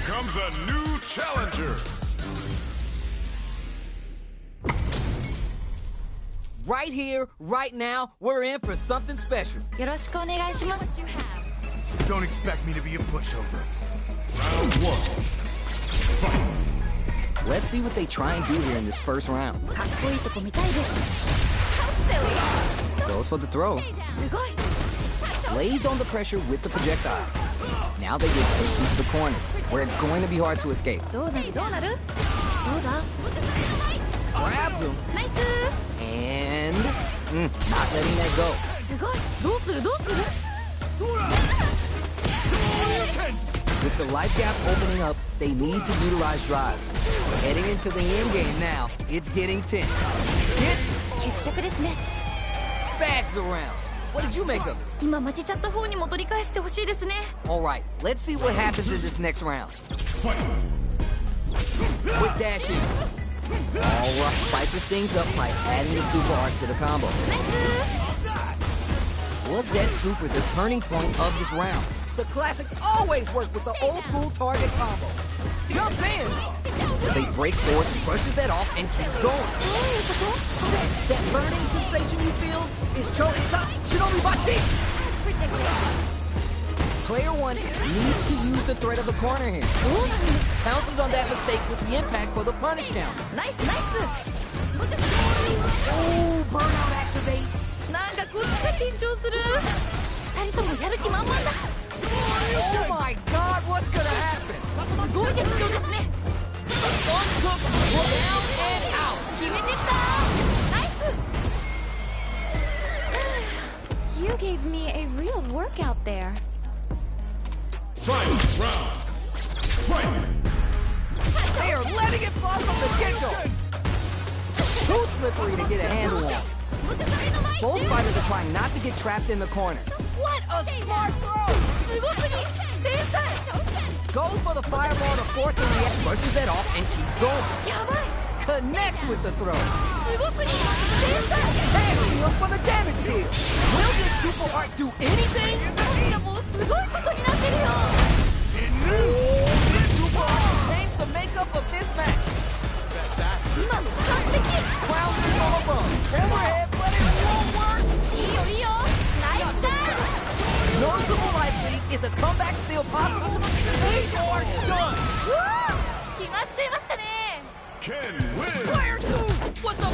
Comes a new challenger. Right here, right now, we're in for something special. よろしくお願いします Don't expect me to be a pushover. Round 1. Fight. Let's see what they try and do here in this first round. かっこいいとこ見たいです Goes for the throw. すごい Lays on the pressure with the projectile. Now they get taken to the corner, where it's going to be hard to escape. どうなるどうなるどうだ Grabs him ナイス and not letting that go. すごいどうするどうする With the life gap opening up, they need to utilize drives. Heading into the end game now, it's getting tense. Hits, 結着ですね。 Bags around. What did you make of it? 今負けちゃった方にも取り返してほしいですね。 Alright, let's see what happens in this next round. Quick dash in. Alright, spices things up by adding the super art to the combo. Was that super the turning point of this round? The classics always work with the old school target combo. Jumps in. They break forward, brushes that off, and keeps going. That burning sensation you feel is Chorisatsu Shinobi Bachi. Player 1 needs to use the threat of the corner here. Pounces on that mistake with the impact for the punish count. ナイスナイス。 Oh, burnout activates. なんかこっちが緊張する。二人ともやる気満々だ。 Oh my god, what's gonna happen? すごい激闘ですね。 Uncooked, down and out. 決めてった。ナイス。 You gave me a real workout there. Final round. Fight! They are letting it fly from the get-go. Too slippery to get a handle on. Both fighters are trying not to get trapped in the corner. What a smart throw! すごすぎ。天才。 Goes for the fireball to force a react, brushes that off, and keeps going. やばい。 Connects with the throw. すごすぎ。天才。 Hand steal for the damage deal. Will this super art do anything? いやもうすごいことになってるよ。 This super art changed the makeup of this match. 今の完璧。 Ground control above. Overhead, but it won't work. いいよいいよ。ナイスだ。 Noticeable life lead. Is a comeback still possible? They are done. 決まっちゃいましたね。 Ken wins! Player 2 was the